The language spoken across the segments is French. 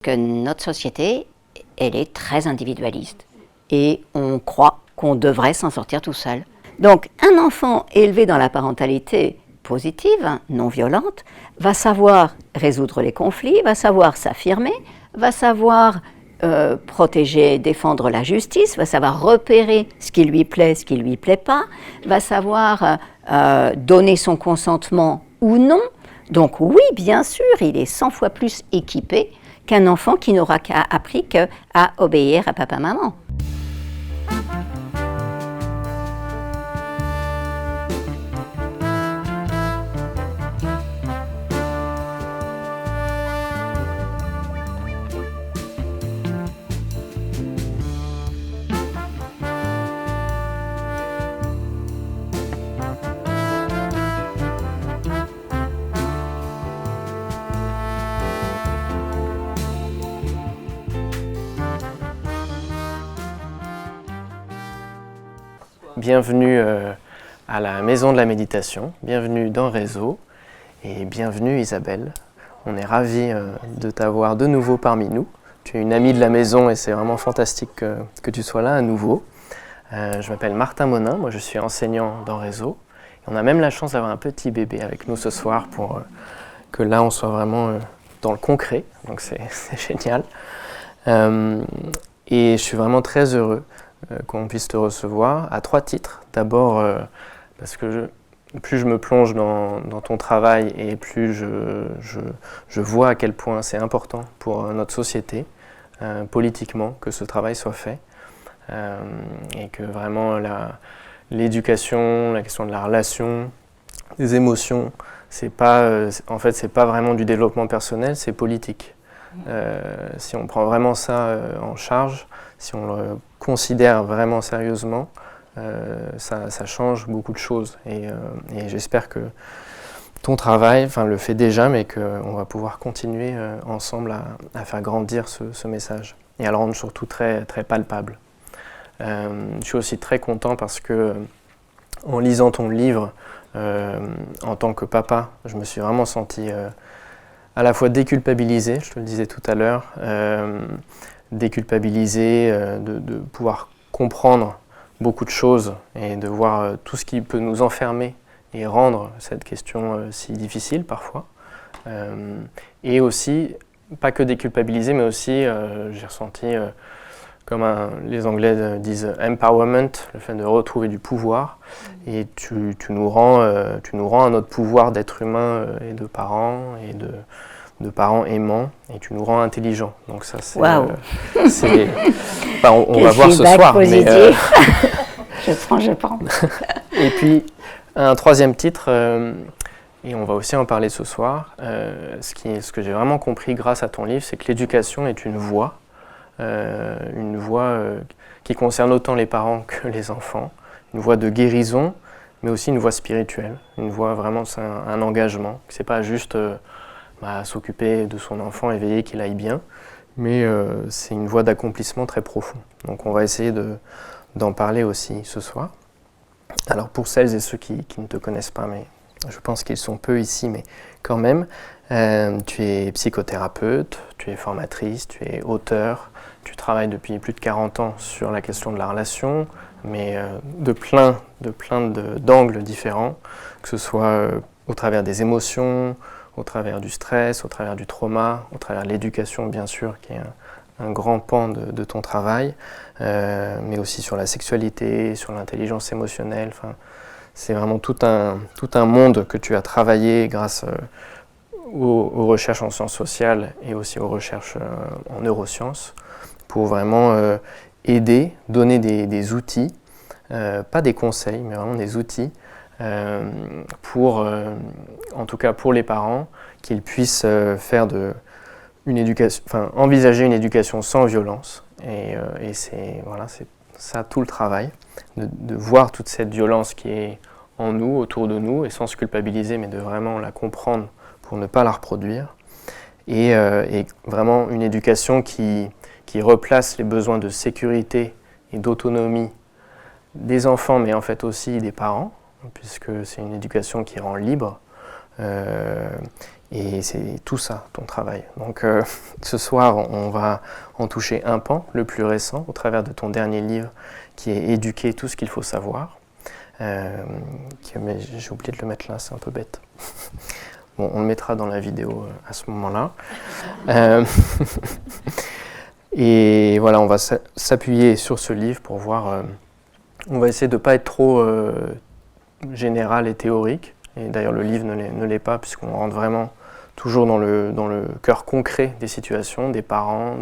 Que notre société, elle est très individualiste et on croit qu'on devrait s'en sortir tout seul. Donc un enfant élevé dans la parentalité positive, non violente, va savoir résoudre les conflits, va savoir s'affirmer, va savoir protéger, défendre la justice, va savoir repérer ce qui lui plaît, ce qui ne lui plaît pas, va savoir donner son consentement ou non. Donc oui, bien sûr, il est 100 fois plus équipé qu'un enfant qui n'aura appris qu'à obéir à papa-maman. Bienvenue à la Maison de la Méditation, bienvenue dans Réseau et bienvenue Isabelle. On est ravis de t'avoir de nouveau parmi nous. Tu es une amie de la maison et c'est vraiment fantastique que tu sois là à nouveau. Je m'appelle Martin Monin, moi je suis enseignant dans Réseau. Et on a même la chance d'avoir un petit bébé avec nous ce soir pour que là on soit vraiment dans le concret, donc c'est génial. Et je suis vraiment très heureux qu'on puisse te recevoir à 3 titres. D'abord, parce que plus je me plonge dans ton travail et plus je vois à quel point c'est important pour notre société, politiquement, que ce travail soit fait. Et que vraiment l'éducation, la question de la relation, des émotions, c'est pas vraiment du développement personnel, c'est politique. Si on prend vraiment ça en charge, si on le considère vraiment sérieusement, ça change beaucoup de choses. Et j'espère que ton travail le fait déjà, mais qu'on va pouvoir continuer ensemble à faire grandir ce message et à le rendre surtout très, très palpable. Je suis aussi très content parce que en lisant ton livre, en tant que papa, je me suis vraiment senti à la fois déculpabilisé, je te le disais tout à l'heure, déculpabilisé, de pouvoir comprendre beaucoup de choses et de voir tout ce qui peut nous enfermer et rendre cette question si difficile parfois. Et aussi, pas que déculpabilisé, mais aussi j'ai ressenti, comme les Anglais disent, empowerment, le fait de retrouver du pouvoir. Et tu nous rends à notre pouvoir d'être humain et de parents et de parents aimants, et tu nous rends intelligents. Donc ça, c'est... Waouh. On va voir ce soir. Mais, je prends. Et puis, un 3e titre, et on va aussi en parler ce soir, ce que j'ai vraiment compris grâce à ton livre, c'est que l'éducation est une voie qui concerne autant les parents que les enfants, une voie de guérison, mais aussi une voie spirituelle, une voie vraiment, c'est un engagement, c'est pas juste s'occuper de son enfant et veiller qu'il aille bien, mais c'est une voie d'accomplissement très profond. Donc on va essayer d'en parler aussi ce soir. Alors pour celles et ceux qui ne te connaissent pas, mais je pense qu'ils sont peu ici, mais quand même, tu es psychothérapeute, tu es formatrice, tu es auteur, tu travailles depuis plus de 40 ans sur la question de la relation, mais de plein d'angles différents, que ce soit au travers des émotions, au travers du stress, au travers du trauma, au travers de l'éducation bien sûr, qui est un grand pan de ton travail, mais aussi sur la sexualité, sur l'intelligence émotionnelle. C'est vraiment tout un monde que tu as travaillé grâce aux recherches en sciences sociales et aussi aux recherches en neurosciences, pour vraiment aider, donner des outils, pas des conseils, mais vraiment des outils, en tout cas pour les parents, qu'ils puissent envisager une éducation sans violence. Et c'est ça tout le travail, de voir toute cette violence qui est en nous, autour de nous, et sans se culpabiliser, mais de vraiment la comprendre pour ne pas la reproduire. Et vraiment une éducation qui replace les besoins de sécurité et d'autonomie des enfants, mais en fait aussi des parents, puisque c'est une éducation qui rend libre, Et c'est tout ça, ton travail. Donc ce soir, on va en toucher un pan, le plus récent, au travers de ton dernier livre, qui est « Éduquer tout ce qu'il faut savoir ». Mais j'ai oublié de le mettre là, c'est un peu bête. Bon, on le mettra dans la vidéo à ce moment-là. Et voilà, on va s'appuyer sur ce livre pour voir... on va essayer de ne pas être trop général et théorique. Et d'ailleurs, le livre ne l'est pas, puisqu'on rentre vraiment toujours dans le cœur concret des situations, des parents,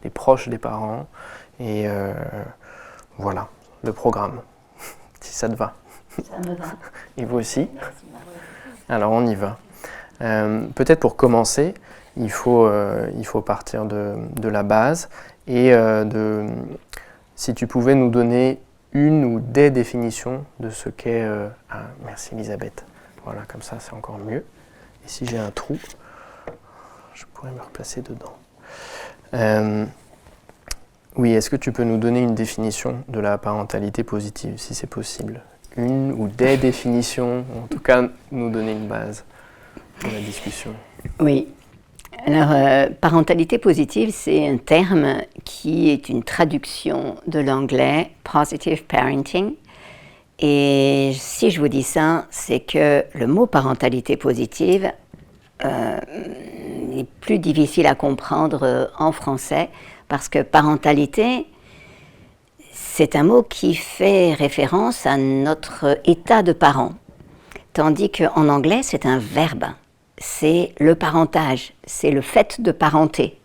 des proches des parents. Et voilà, le programme, si ça te va. Ça me va. Et vous aussi? Merci, alors, on y va. Peut-être pour commencer, il faut partir de la base et si tu pouvais nous donner une ou des définitions de ce qu'est... merci Elisabeth. Voilà, comme ça c'est encore mieux. Et si j'ai un trou, je pourrais me replacer dedans. Oui, est-ce que tu peux nous donner une définition de la parentalité positive, si c'est possible? Une ou des définitions, en tout cas nous donner une base de la discussion. Oui. Alors, parentalité positive, c'est un terme qui est une traduction de l'anglais positive parenting. Et si je vous dis ça, c'est que le mot parentalité positive est plus difficile à comprendre en français parce que parentalité, c'est un mot qui fait référence à notre état de parent. Tandis qu'en anglais, c'est un verbe. C'est le parentage, c'est le fait de parenter.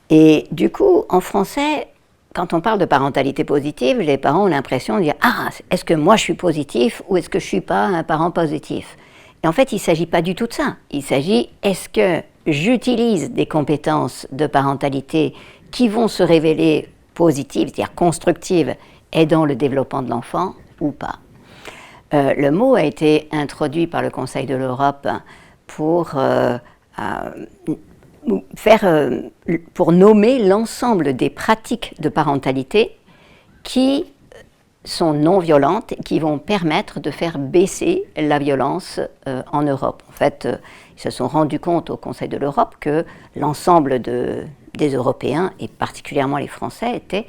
Et du coup, en français, quand on parle de parentalité positive, les parents ont l'impression de dire « Ah, est-ce que moi je suis positif ou est-ce que je ne suis pas un parent positif ?» Et en fait, il ne s'agit pas du tout de ça. Il s'agit « Est-ce que j'utilise des compétences de parentalité qui vont se révéler positives, c'est-à-dire constructives, aidant le développement de l'enfant ou pas ?» Le mot a été introduit par le Conseil de l'Europe pour nommer l'ensemble des pratiques de parentalité qui sont non violentes et qui vont permettre de faire baisser la violence en Europe. En fait, ils se sont rendus compte au Conseil de l'Europe que l'ensemble des Européens, et particulièrement les Français, étaient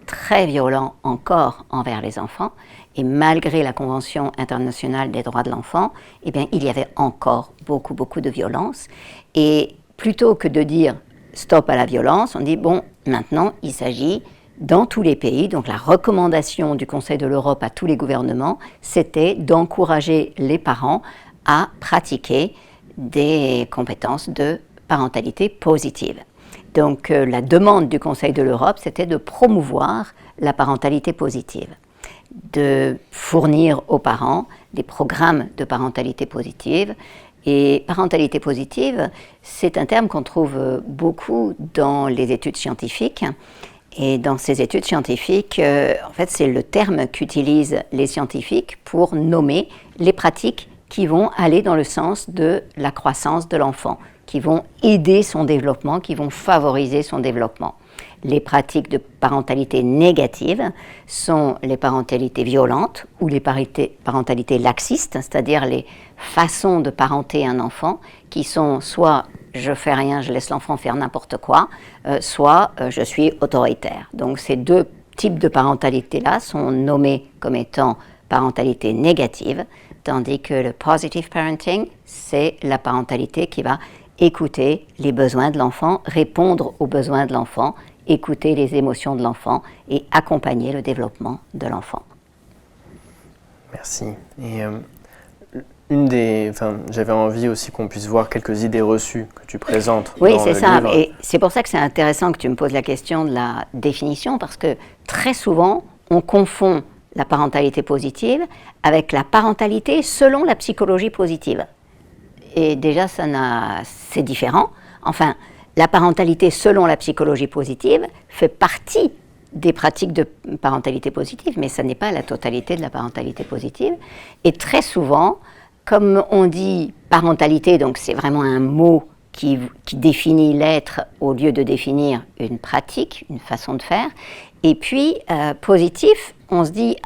très violents encore envers les enfants. Et malgré la Convention internationale des droits de l'enfant, eh bien, il y avait encore beaucoup de violence. Et plutôt que de dire stop à la violence, on dit bon, maintenant il s'agit dans tous les pays, donc la recommandation du Conseil de l'Europe à tous les gouvernements, c'était d'encourager les parents à pratiquer des compétences de parentalité positive. Donc la demande du Conseil de l'Europe, c'était de promouvoir la parentalité positive, de fournir aux parents des programmes de parentalité positive. Et parentalité positive, c'est un terme qu'on trouve beaucoup dans les études scientifiques. Et dans ces études scientifiques, en fait, c'est le terme qu'utilisent les scientifiques pour nommer les pratiques qui vont aller dans le sens de la croissance de l'enfant, qui vont aider son développement, qui vont favoriser son développement. Les pratiques de parentalité négative sont les parentalités violentes ou les parentalités laxistes, c'est-à-dire les façons de parenter un enfant qui sont soit je fais rien, je laisse l'enfant faire n'importe quoi, soit je suis autoritaire. Donc ces deux types de parentalité-là sont nommés comme étant parentalité négative, tandis que le positive parenting, c'est la parentalité qui va écouter les besoins de l'enfant, répondre aux besoins de l'enfant, écouter les émotions de l'enfant et accompagner le développement de l'enfant. Merci. Et j'avais envie aussi qu'on puisse voir quelques idées reçues que tu présentes. Oui, dans c'est le ça. livre. Et c'est pour ça que c'est intéressant que tu me poses la question de la définition, parce que très souvent, on confond la parentalité positive avec la parentalité selon la psychologie positive. Et déjà, c'est différent. Enfin, la parentalité selon la psychologie positive fait partie des pratiques de parentalité positive, mais ça n'est pas la totalité de la parentalité positive. Et très souvent, comme on dit parentalité, donc c'est vraiment un mot qui définit l'être au lieu de définir une pratique, une façon de faire. Et puis, positif, on se dit,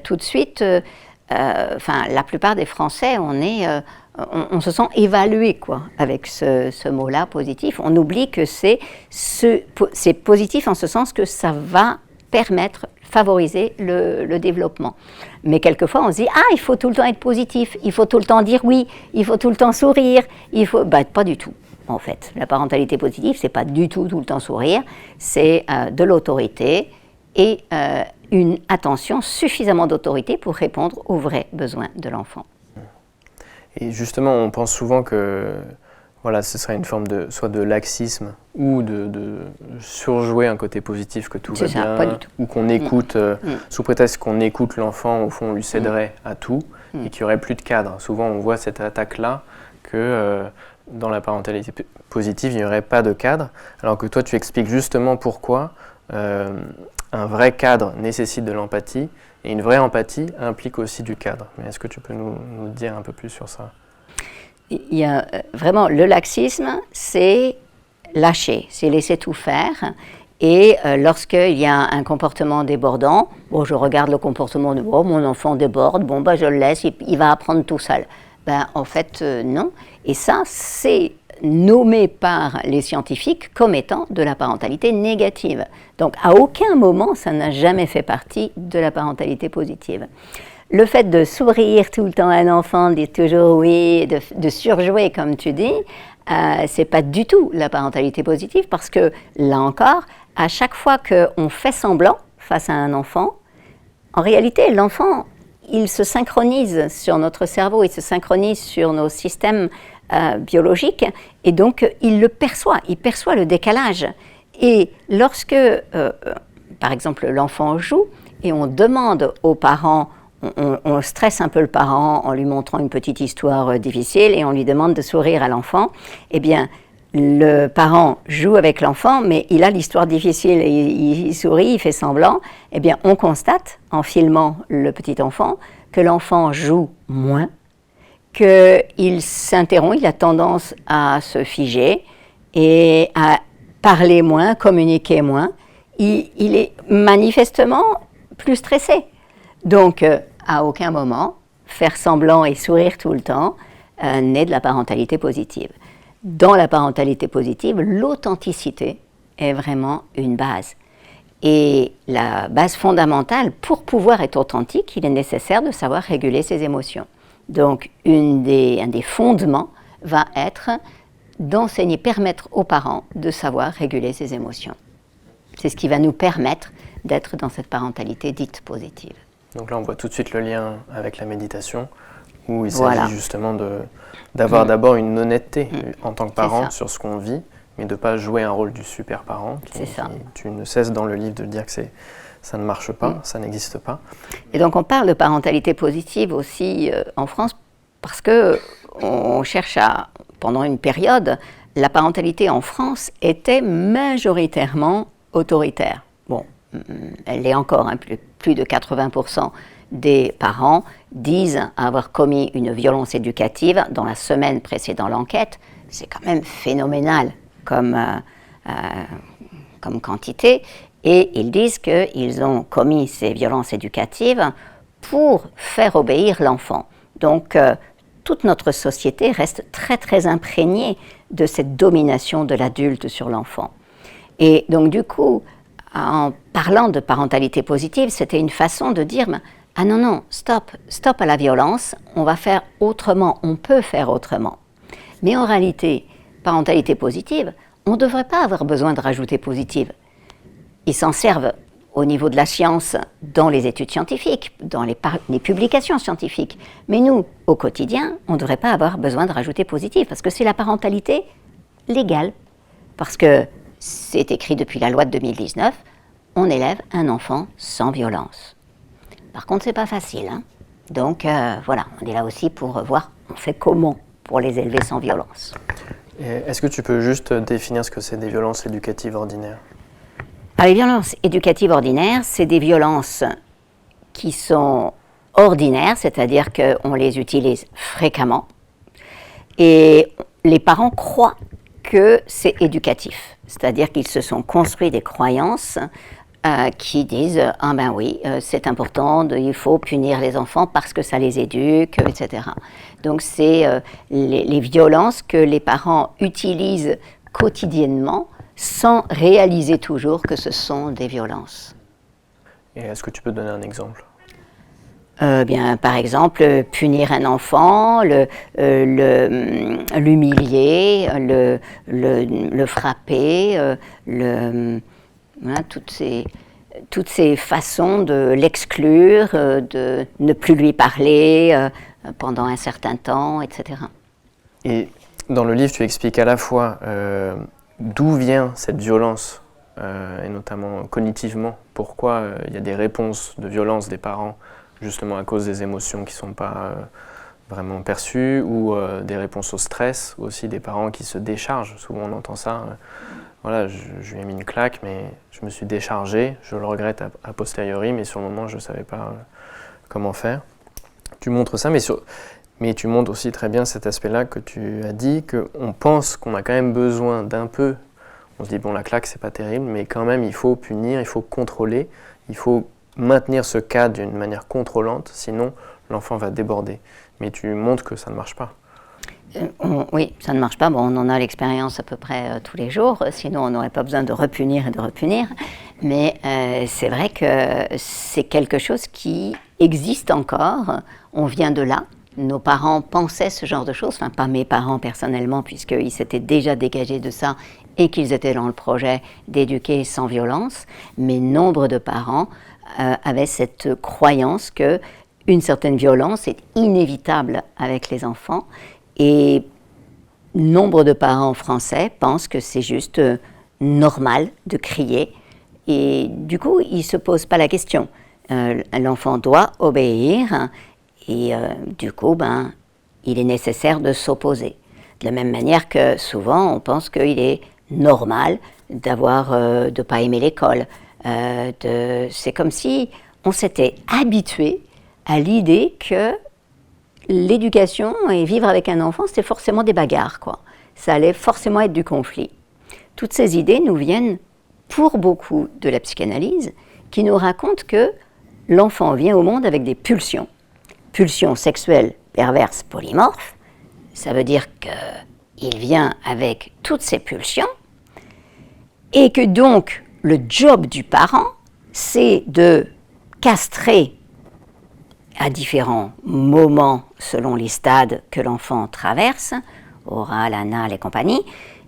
tout de suite, la plupart des Français, on est on se sent évalué quoi, avec ce mot-là, positif. On oublie que c'est positif en ce sens que ça va favoriser le développement. Mais quelquefois, on se dit, il faut tout le temps être positif, il faut tout le temps dire oui, il faut tout le temps sourire, pas du tout, en fait. La parentalité positive, c'est pas du tout le temps sourire, c'est de l'autorité et une attention, suffisamment d'autorité pour répondre aux vrais besoins de l'enfant. Et justement, on pense souvent que voilà, ce serait une forme soit de laxisme ou de surjouer un côté positif que tout va bien, pas du tout. Ou qu'on écoute, sous prétexte qu'on écoute l'enfant, au fond on lui céderait à tout et qu'il n'y aurait plus de cadre. Souvent on voit cette attaque-là que dans la parentalité positive, il n'y aurait pas de cadre, alors que toi tu expliques justement pourquoi un vrai cadre nécessite de l'empathie et une vraie empathie implique aussi du cadre. Mais est-ce que tu peux nous dire un peu plus sur ça ? Il y a vraiment le laxisme, c'est lâcher, c'est laisser tout faire. Et lorsqu'il y a un comportement débordant, je regarde le comportement de mon enfant déborde, je le laisse, il va apprendre tout seul. En fait, non. Et ça, c'est nommé par les scientifiques comme étant de la parentalité négative. Donc, à aucun moment, ça n'a jamais fait partie de la parentalité positive. Le fait de sourire tout le temps à un enfant, de dire toujours oui, de surjouer comme tu dis, c'est pas du tout la parentalité positive parce que là encore, à chaque fois qu'on fait semblant face à un enfant, en réalité l'enfant, il se synchronise sur notre cerveau, il se synchronise sur nos systèmes biologiques et donc il perçoit le décalage. Et lorsque, par exemple, l'enfant joue et on demande aux parents, on stresse un peu le parent en lui montrant une petite histoire difficile et on lui demande de sourire à l'enfant, eh bien, le parent joue avec l'enfant, mais il a l'histoire difficile et il sourit, il fait semblant. Eh bien, on constate, en filmant le petit enfant, que l'enfant joue moins, qu'il s'interrompt, il a tendance à se figer et à parler moins, communiquer moins. Il est manifestement plus stressé. Donc, à aucun moment, faire semblant et sourire tout le temps n'est de la parentalité positive. Dans la parentalité positive, l'authenticité est vraiment une base. Et la base fondamentale, pour pouvoir être authentique, il est nécessaire de savoir réguler ses émotions. Donc, un des fondements va être d'enseigner, permettre aux parents de savoir réguler ses émotions. C'est ce qui va nous permettre d'être dans cette parentalité dite positive. Donc là, on voit tout de suite le lien avec la méditation, où il s'agit justement d'avoir d'abord une honnêteté en tant que parent sur ce qu'on vit, mais de ne pas jouer un rôle du super parent. Tu ne cesses dans le livre de dire que ça ne marche pas, ça n'existe pas. Et donc on parle de parentalité positive aussi en France, parce qu'on cherche pendant une période, la parentalité en France était majoritairement autoritaire. Bon, elle l'est encore, plus de 80% des parents disent avoir commis une violence éducative dans la semaine précédant l'enquête. C'est quand même phénoménal comme quantité. Et ils disent qu'ils ont commis ces violences éducatives pour faire obéir l'enfant. Donc, toute notre société reste très, très imprégnée de cette domination de l'adulte sur l'enfant. Et donc, du coup, en parlant de parentalité positive, c'était une façon de dire « Ah non, stop à la violence, on va faire autrement, on peut faire autrement. » Mais en réalité, parentalité positive, on ne devrait pas avoir besoin de rajouter positive. Ils s'en servent au niveau de la science dans les études scientifiques, dans les publications scientifiques. Mais nous, au quotidien, on ne devrait pas avoir besoin de rajouter positive parce que c'est la parentalité légale. Parce que c'est écrit depuis la loi de 2019, on élève un enfant sans violence. Par contre, c'est pas facile. Donc voilà, on est là aussi pour voir, on fait comment pour les élever sans violence. Est-ce que tu peux juste définir ce que c'est des violences éducatives ordinaires ? Les violences éducatives ordinaires, c'est des violences qui sont ordinaires, c'est-à-dire qu'on les utilise fréquemment. Et les parents croient que c'est éducatif, c'est-à-dire qu'ils se sont construits des croyances qui disent « Ah ben oui, c'est important, il faut punir les enfants parce que ça les éduque, etc. » Donc c'est les violences que les parents utilisent quotidiennement sans réaliser toujours que ce sont des violences. Et est-ce que tu peux donner un exemple ? Bien, par exemple, punir un enfant, l'humilier, le frapper, voilà, toutes ces façons de l'exclure, de ne plus lui parler pendant un certain temps, etc. Et dans le livre, tu expliques à la fois d'où vient cette violence, et notamment cognitivement, pourquoi il y a des réponses de violence des parents justement à cause des émotions qui ne sont pas vraiment perçues, ou des réponses au stress aussi des parents qui se déchargent. Souvent on entend ça, voilà, je lui ai mis une claque, mais je me suis déchargé, je le regrette a posteriori, mais sur le moment je ne savais pas comment faire. Tu montres ça, mais tu montres aussi très bien cet aspect-là que tu as dit, qu'on pense qu'on a quand même besoin d'un peu, on se dit bon la claque c'est pas terrible, mais quand même il faut punir, il faut contrôler, il faut maintenir ce cadre d'une manière contrôlante, sinon l'enfant va déborder. Mais tu montres que ça ne marche pas. Oui, ça ne marche pas. Bon, on en a l'expérience à peu près tous les jours, sinon on n'aurait pas besoin de repunir et de repunir. Mais c'est vrai que c'est quelque chose qui existe encore. On vient de là. Nos parents pensaient ce genre de choses, enfin pas mes parents personnellement, puisqu'ils s'étaient déjà dégagés de ça et qu'ils étaient dans le projet d'éduquer sans violence, mais nombre de parents avaient cette croyance qu'une certaine violence est inévitable avec les enfants, et nombre de parents français pensent que c'est juste normal de crier, et du coup ils ne se posent pas la question. L'enfant doit obéir, et du coup, il est nécessaire de s'opposer. De la même manière que souvent, on pense qu'il est normal de ne pas aimer l'école. C'est comme si on s'était habitué à l'idée que l'éducation et vivre avec un enfant, c'était forcément des bagarres, quoi. Ça allait forcément être du conflit. Toutes ces idées nous viennent, pour beaucoup, de la psychanalyse, qui nous raconte que l'enfant vient au monde avec des pulsions sexuelles perverses polymorphes. Ça veut dire qu'il vient avec toutes ces pulsions et que donc le job du parent, c'est de castrer à différents moments selon les stades que l'enfant traverse, oral, anal et compagnie,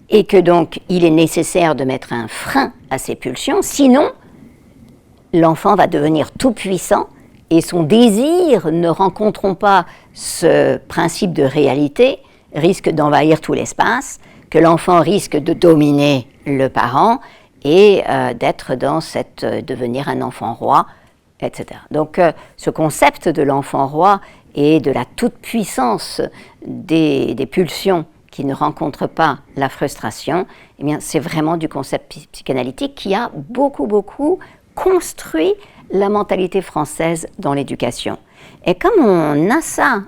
et que donc il est nécessaire de mettre un frein à ces pulsions, sinon l'enfant va devenir tout puissant et son désir, ne rencontrant pas ce principe de réalité, risque d'envahir tout l'espace, que l'enfant risque de dominer le parent et devenir un enfant roi, etc. Donc ce concept de l'enfant roi et de la toute-puissance des pulsions qui ne rencontrent pas la frustration, eh bien, c'est vraiment du concept psychanalytique qui a beaucoup construit la mentalité française dans l'éducation. Et comme on a ça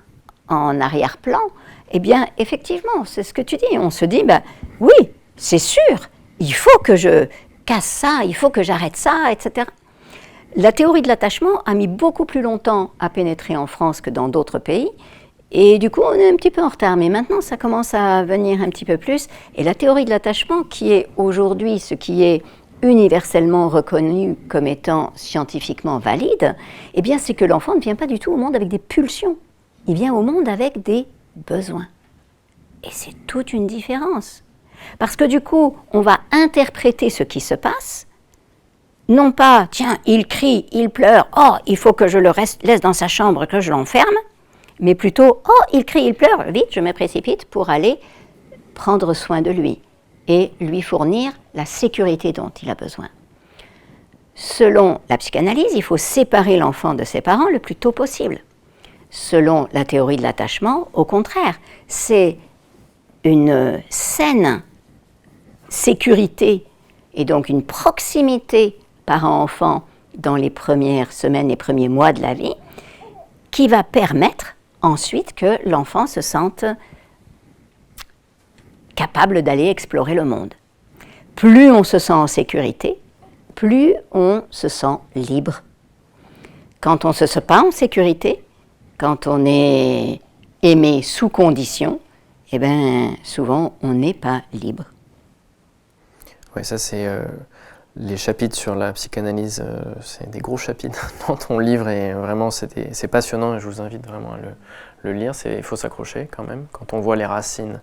en arrière-plan, eh bien, effectivement, c'est ce que tu dis. On se dit, oui, c'est sûr, il faut que je casse ça, il faut que j'arrête ça, etc. La théorie de l'attachement a mis beaucoup plus longtemps à pénétrer en France que dans d'autres pays. Et du coup, on est un petit peu en retard. Mais maintenant, ça commence à venir un petit peu plus. Et la théorie de l'attachement, qui est aujourd'hui ce qui est universellement reconnu comme étant scientifiquement valide, eh bien, c'est que l'enfant ne vient pas du tout au monde avec des pulsions. Il vient au monde avec des besoins. Et c'est toute une différence. Parce que du coup, on va interpréter ce qui se passe, non pas, tiens, il crie, il pleure, oh, il faut que je le laisse dans sa chambre, que je l'enferme, mais plutôt, oh, il crie, il pleure, vite, je me précipite pour aller prendre soin de lui et lui fournir la sécurité dont il a besoin. Selon la psychanalyse, il faut séparer l'enfant de ses parents le plus tôt possible. Selon la théorie de l'attachement, au contraire, c'est une saine sécurité et donc une proximité parent-enfant dans les premières semaines, les premiers mois de la vie, qui va permettre ensuite que l'enfant se sente capable d'aller explorer le monde. Plus on se sent en sécurité, plus on se sent libre. Quand on ne se sent pas en sécurité, quand on est aimé sous condition, eh bien, souvent, on n'est pas libre. Oui, ça c'est les chapitres sur la psychanalyse, c'est des gros chapitres dans ton livre et vraiment c'est passionnant et je vous invite vraiment à le lire. Il faut s'accrocher quand même quand on voit les racines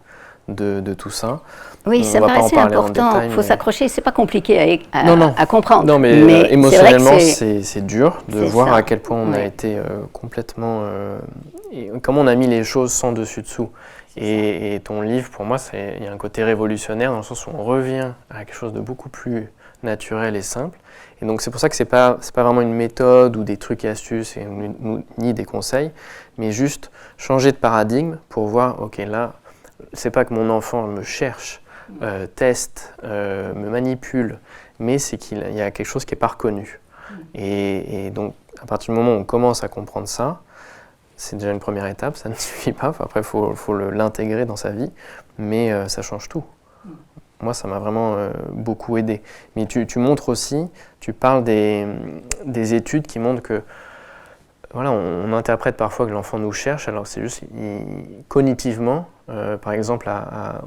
de tout ça. Oui, ça paraissait important. Il faut s'accrocher, c'est pas compliqué à comprendre. Non, mais émotionnellement, c'est dur de voir à quel point on a été complètement... et comment on a mis les choses sans dessus-dessous. Et ton livre, pour moi, il y a un côté révolutionnaire dans le sens où on revient à quelque chose de beaucoup plus naturel et simple. Et donc c'est pour ça que c'est pas vraiment une méthode ou des trucs et astuces ni des conseils, mais juste changer de paradigme pour voir, ok, là, c'est pas que mon enfant me cherche, teste, me manipule, mais c'est qu'il y a quelque chose qui n'est pas reconnu. Et donc, à partir du moment où on commence à comprendre ça, c'est déjà une première étape, ça ne suffit pas, après il faut l'intégrer dans sa vie, mais ça change tout. Moi, ça m'a vraiment beaucoup aidé. Mais tu montres aussi, tu parles des études qui montrent que, voilà, on interprète parfois que l'enfant nous cherche, alors c'est juste cognitivement, par exemple,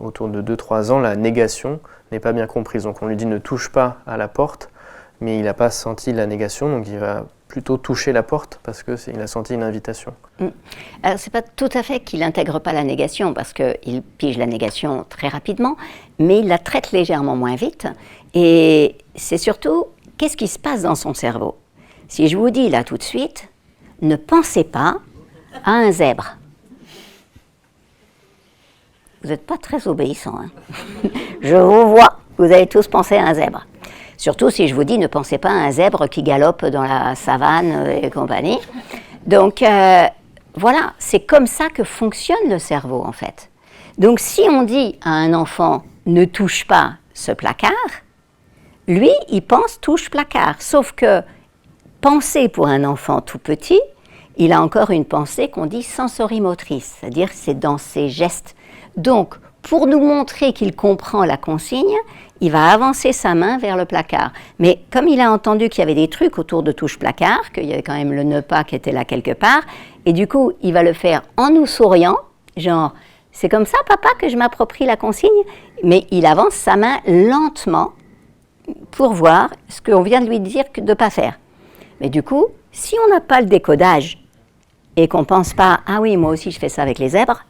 autour de 2-3 ans, la négation n'est pas bien comprise. Donc on lui dit ne touche pas à la porte, mais il n'a pas senti la négation, donc il va plutôt toucher la porte parce qu'il a senti une invitation. Alors c'est pas tout à fait qu'il n'intègre pas la négation, parce qu'il pige la négation très rapidement, mais il la traite légèrement moins vite. Et c'est surtout, qu'est-ce qui se passe dans son cerveau? Si je vous dis là tout de suite, ne pensez pas à un zèbre. Vous n'êtes pas très obéissants. Hein. Je vous vois, vous allez tous penser à un zèbre. Surtout si je vous dis, ne pensez pas à un zèbre qui galope dans la savane et compagnie. Donc, voilà, c'est comme ça que fonctionne le cerveau, en fait. Donc, si on dit à un enfant, ne touche pas ce placard, lui, il pense touche placard. Sauf que, penser pour un enfant tout petit, il a encore une pensée qu'on dit sensorimotrice, c'est-à-dire c'est dans ses gestes. Donc, pour nous montrer qu'il comprend la consigne, il va avancer sa main vers le placard. Mais comme il a entendu qu'il y avait des trucs autour de touche placard, qu'il y avait quand même le nœud pas qui était là quelque part, et du coup, il va le faire en nous souriant, genre, c'est comme ça, papa, que je m'approprie la consigne, mais il avance sa main lentement pour voir ce qu'on vient de lui dire de ne pas faire. Mais du coup, si on n'a pas le décodage et qu'on ne pense pas « Ah oui, moi aussi je fais ça avec les zèbres »,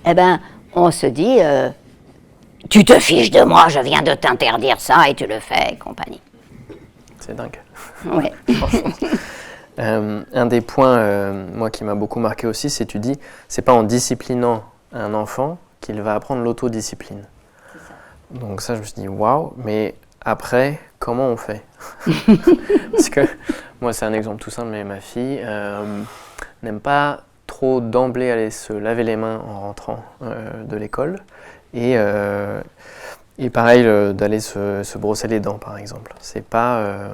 eh bien, on se dit « Tu te fiches de moi, je viens de t'interdire ça et tu le fais, et compagnie. » C'est dingue. Ouais. Un des points, moi, qui m'a beaucoup marqué aussi, c'est tu dis « C'est pas en disciplinant un enfant qu'il va apprendre l'autodiscipline. » Donc ça, je me suis dit « Waouh !» Mais après, comment on fait? Parce que moi, c'est un exemple tout simple, mais ma fille n'aime pas trop d'emblée aller se laver les mains en rentrant de l'école et pareil d'aller se brosser les dents, par exemple. C'est pas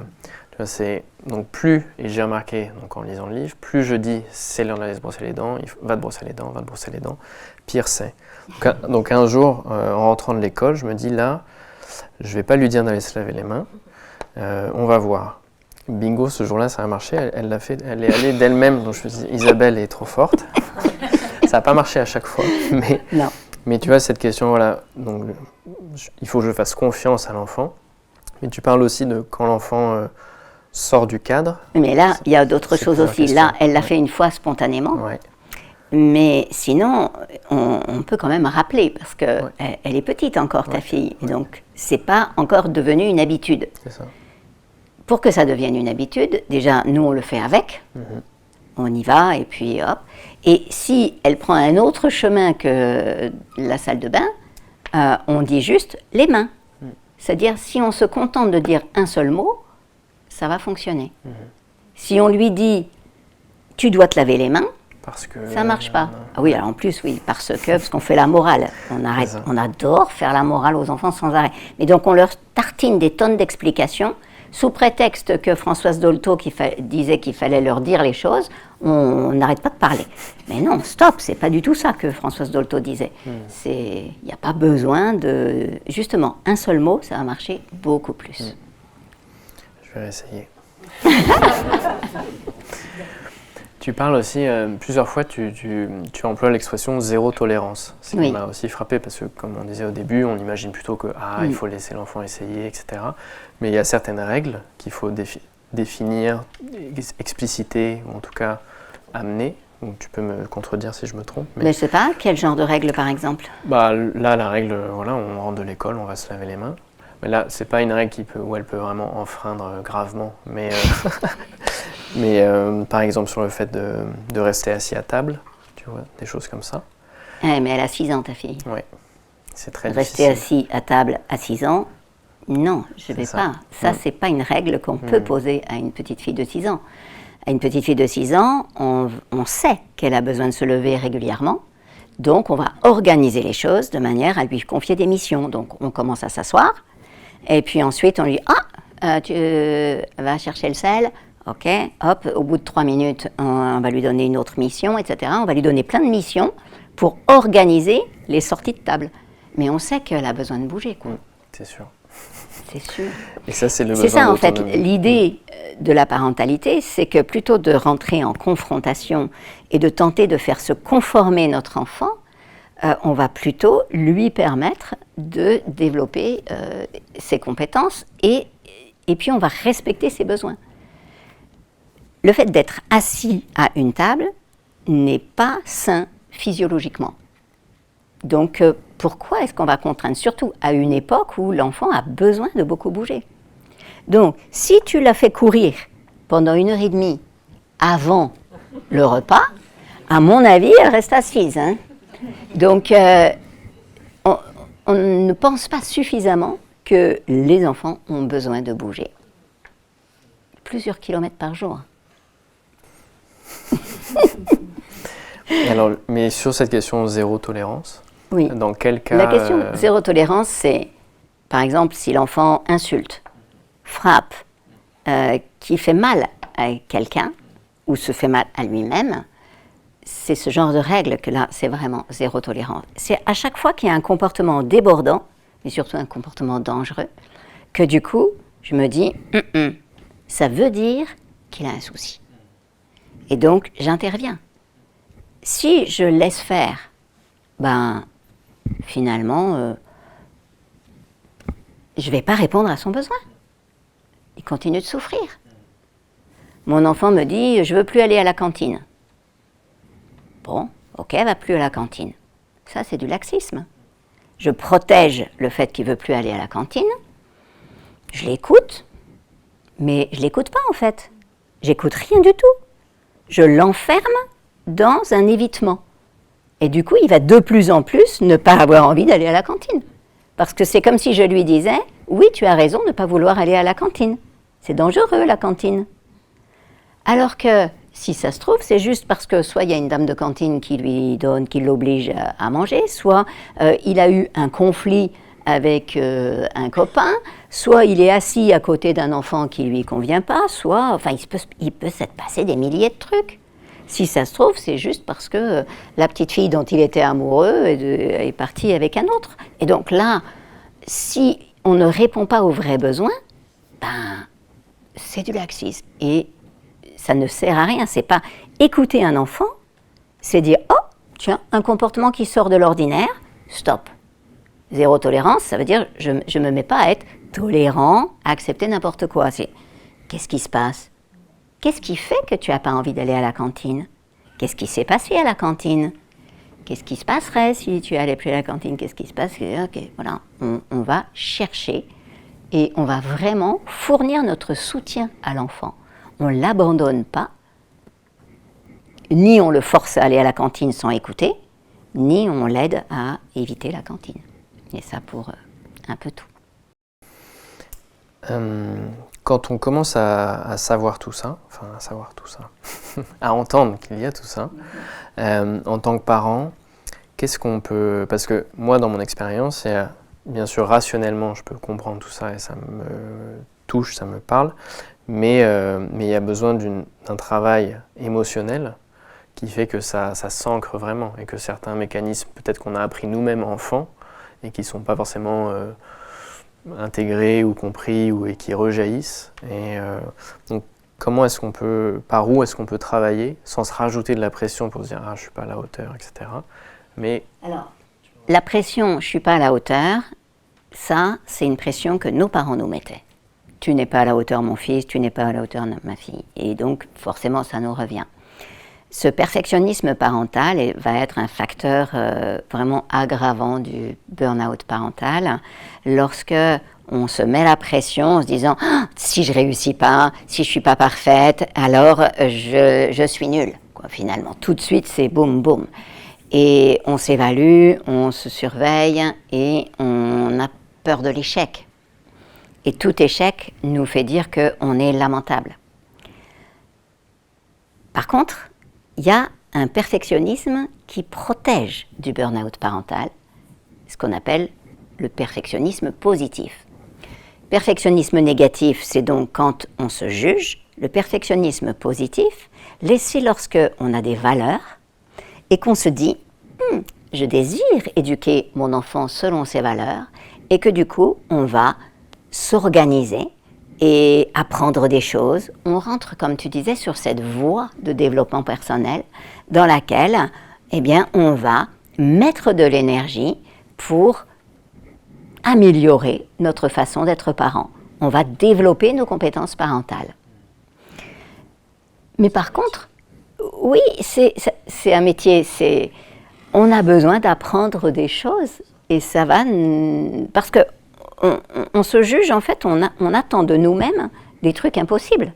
donc plus, et j'ai remarqué donc en lisant le livre, plus je dis c'est l'heure d'aller se brosser les dents, va te brosser les dents, va te brosser les dents, pire c'est. Donc un jour, en rentrant de l'école, je me dis là, je vais pas lui dire d'aller se laver les mains, on va voir. Bingo, ce jour-là, ça a marché, elle l'a fait, elle est allée d'elle-même, donc je me suis dit, Isabelle est trop forte. Ça n'a pas marché à chaque fois, mais tu vois, cette question, voilà, donc il faut que je fasse confiance à l'enfant, mais tu parles aussi de quand l'enfant sort du cadre. Mais là, il y a d'autres choses aussi. Là, elle l'a fait une fois spontanément, mais sinon, on peut quand même rappeler, parce qu'elle est petite encore, ta fille, et donc c'est pas encore devenu une habitude. C'est ça. Pour que ça devienne une habitude, déjà, nous, on le fait avec. On y va, et puis hop. Et si elle prend un autre chemin que la salle de bain, on dit juste les mains. C'est-à-dire, si on se contente de dire un seul mot, ça va fonctionner. Si on lui dit « tu dois te laver les mains », ça ne marche pas. Ah oui, alors en plus, oui, parce qu'on fait la morale. On adore faire la morale aux enfants sans arrêt. Mais donc, on leur tartine des tonnes d'explications sous prétexte que Françoise Dolto disait qu'il fallait leur dire les choses, on n'arrête pas de parler. Mais non, stop, c'est pas du tout ça que Françoise Dolto disait. Il n'y a pas besoin de... Justement, un seul mot, ça va marcher beaucoup plus. Je vais essayer. Tu parles aussi, plusieurs fois, tu emploies l'expression zéro tolérance. Ce qui m'a aussi frappé parce que, comme on disait au début, on imagine plutôt que il faut laisser l'enfant essayer, etc. Mais il y a certaines règles qu'il faut définir, expliciter, ou en tout cas amener. Donc, tu peux me contredire si je me trompe. Mais je ne sais pas, quel genre de règle par exemple? Là, la règle, voilà, on rentre de l'école, on va se laver les mains. Mais là, c'est pas une règle où elle peut vraiment enfreindre gravement. Mais, par exemple, sur le fait de rester assis à table, tu vois, des choses comme ça. Mais elle a 6 ans, ta fille. Oui, c'est très Rester difficile. assis à table à 6 ans, non, je ne vais pas. Ça, c'est pas une règle qu'on peut poser à une petite fille de 6 ans. À une petite fille de 6 ans, on sait qu'elle a besoin de se lever régulièrement. Donc, on va organiser les choses de manière à lui confier des missions. Donc, on commence à s'asseoir. Et puis ensuite, on lui dit « Ah, tu vas chercher le sel ?» Ok, hop, au bout de 3 minutes, on va lui donner une autre mission, etc. On va lui donner plein de missions pour organiser les sorties de table. Mais on sait qu'elle a besoin de bouger, quoi. C'est sûr. C'est sûr. Et ça, c'est le besoin C'est ça, en fait, d'autonomie. l'idée de la parentalité, c'est que plutôt de rentrer en confrontation et de tenter de faire se conformer notre enfant, on va plutôt lui permettre de développer ses compétences et puis on va respecter ses besoins. Le fait d'être assis à une table n'est pas sain physiologiquement. Donc pourquoi est-ce qu'on va contraindre, surtout à une époque où l'enfant a besoin de beaucoup bouger? Donc si tu l'as fait courir pendant 1h30 avant le repas, à mon avis, elle reste assise, hein. Donc, on ne pense pas suffisamment que les enfants ont besoin de bouger. Plusieurs kilomètres par jour. Alors, mais sur cette question zéro tolérance, Oui. dans quel cas... La question zéro tolérance, c'est, par exemple, si l'enfant insulte, frappe, qui fait mal à quelqu'un, ou se fait mal à lui-même, c'est ce genre de règle que là, c'est vraiment zéro tolérance. C'est à chaque fois qu'il y a un comportement débordant, et surtout un comportement dangereux, que du coup, je me dis, ça veut dire qu'il a un souci. Et donc, j'interviens. Si je laisse faire, finalement, je ne vais pas répondre à son besoin. Il continue de souffrir. Mon enfant me dit, je ne veux plus aller à la cantine. Bon, ok, elle ne va plus à la cantine. Ça, c'est du laxisme. Je protège le fait qu'il ne veut plus aller à la cantine. Je l'écoute, mais je ne l'écoute pas en fait. J'écoute rien du tout. Je l'enferme dans un évitement. Et du coup, il va de plus en plus ne pas avoir envie d'aller à la cantine. Parce que c'est comme si je lui disais, oui, tu as raison de ne pas vouloir aller à la cantine. C'est dangereux, la cantine. Alors que, si ça se trouve, c'est juste parce que soit il y a une dame de cantine qui lui donne, qui l'oblige à manger, soit il a eu un conflit avec un copain, soit il est assis à côté d'un enfant qui ne lui convient pas, soit, enfin, il peut s'être passé des milliers de trucs. Si ça se trouve, c'est juste parce que la petite fille dont il était amoureux est partie avec un autre. Et donc là, si on ne répond pas aux vrais besoins, c'est du laxisme. Et ça ne sert à rien. C'est pas écouter un enfant, c'est dire « Oh, tiens, un comportement qui sort de l'ordinaire, stop ». Zéro tolérance, ça veut dire je ne me mets pas à être tolérant, à accepter n'importe quoi. C'est qu'est-ce qui se passe? Qu'est-ce qui fait que tu n'as pas envie d'aller à la cantine? Qu'est-ce qui s'est passé à la cantine? Qu'est-ce qui se passerait si tu n'allais plus à la cantine? Qu'est-ce qui se passe? Ok, voilà, on va chercher et on va vraiment fournir notre soutien à l'enfant. On ne l'abandonne pas, ni on le force à aller à la cantine sans écouter, ni on l'aide à éviter la cantine. Et ça pour un peu tout. Quand on commence à savoir tout ça, à entendre qu'il y a tout ça, en tant que parent, qu'est-ce qu'on peut... Parce que moi, dans mon expérience, bien sûr, rationnellement, je peux comprendre tout ça et ça me touche, ça me parle, mais il y a besoin d'un travail émotionnel qui fait que ça s'ancre vraiment et que certains mécanismes, peut-être qu'on a appris nous-mêmes enfants et qui ne sont pas forcément intégrés ou compris et qui rejaillissent. Et donc, comment est-ce qu'on peut, par où est-ce qu'on peut travailler sans se rajouter de la pression pour se dire ah je suis pas à la hauteur, etc. Mais alors, la pression, je suis pas à la hauteur, ça c'est une pression que nos parents nous mettaient. Tu n'es pas à la hauteur mon fils, tu n'es pas à la hauteur ma fille. Et donc forcément ça nous revient. Ce perfectionnisme parental va être un facteur vraiment aggravant du burn-out parental lorsque on se met la pression en se disant ah, si je réussis pas, si je suis pas parfaite, alors je suis nulle. Quoi, finalement, tout de suite c'est boum boum. Et on s'évalue, on se surveille et on a peur de l'échec. Et tout échec nous fait dire qu'on est lamentable. Par contre, il y a un perfectionnisme qui protège du burn-out parental, ce qu'on appelle le perfectionnisme positif. Perfectionnisme négatif, c'est donc quand on se juge. Le perfectionnisme positif, c'est lorsque on a des valeurs et qu'on se dit je désire éduquer mon enfant selon ses valeurs et que du coup, on va s'organiser et apprendre des choses. On rentre, comme tu disais, sur cette voie de développement personnel dans laquelle, eh bien, on va mettre de l'énergie pour améliorer notre façon d'être parent. On va développer nos compétences parentales. Mais par contre, oui, c'est un métier, on a besoin d'apprendre des choses et ça va, parce que on se juge, en fait, on attend de nous-mêmes des trucs impossibles.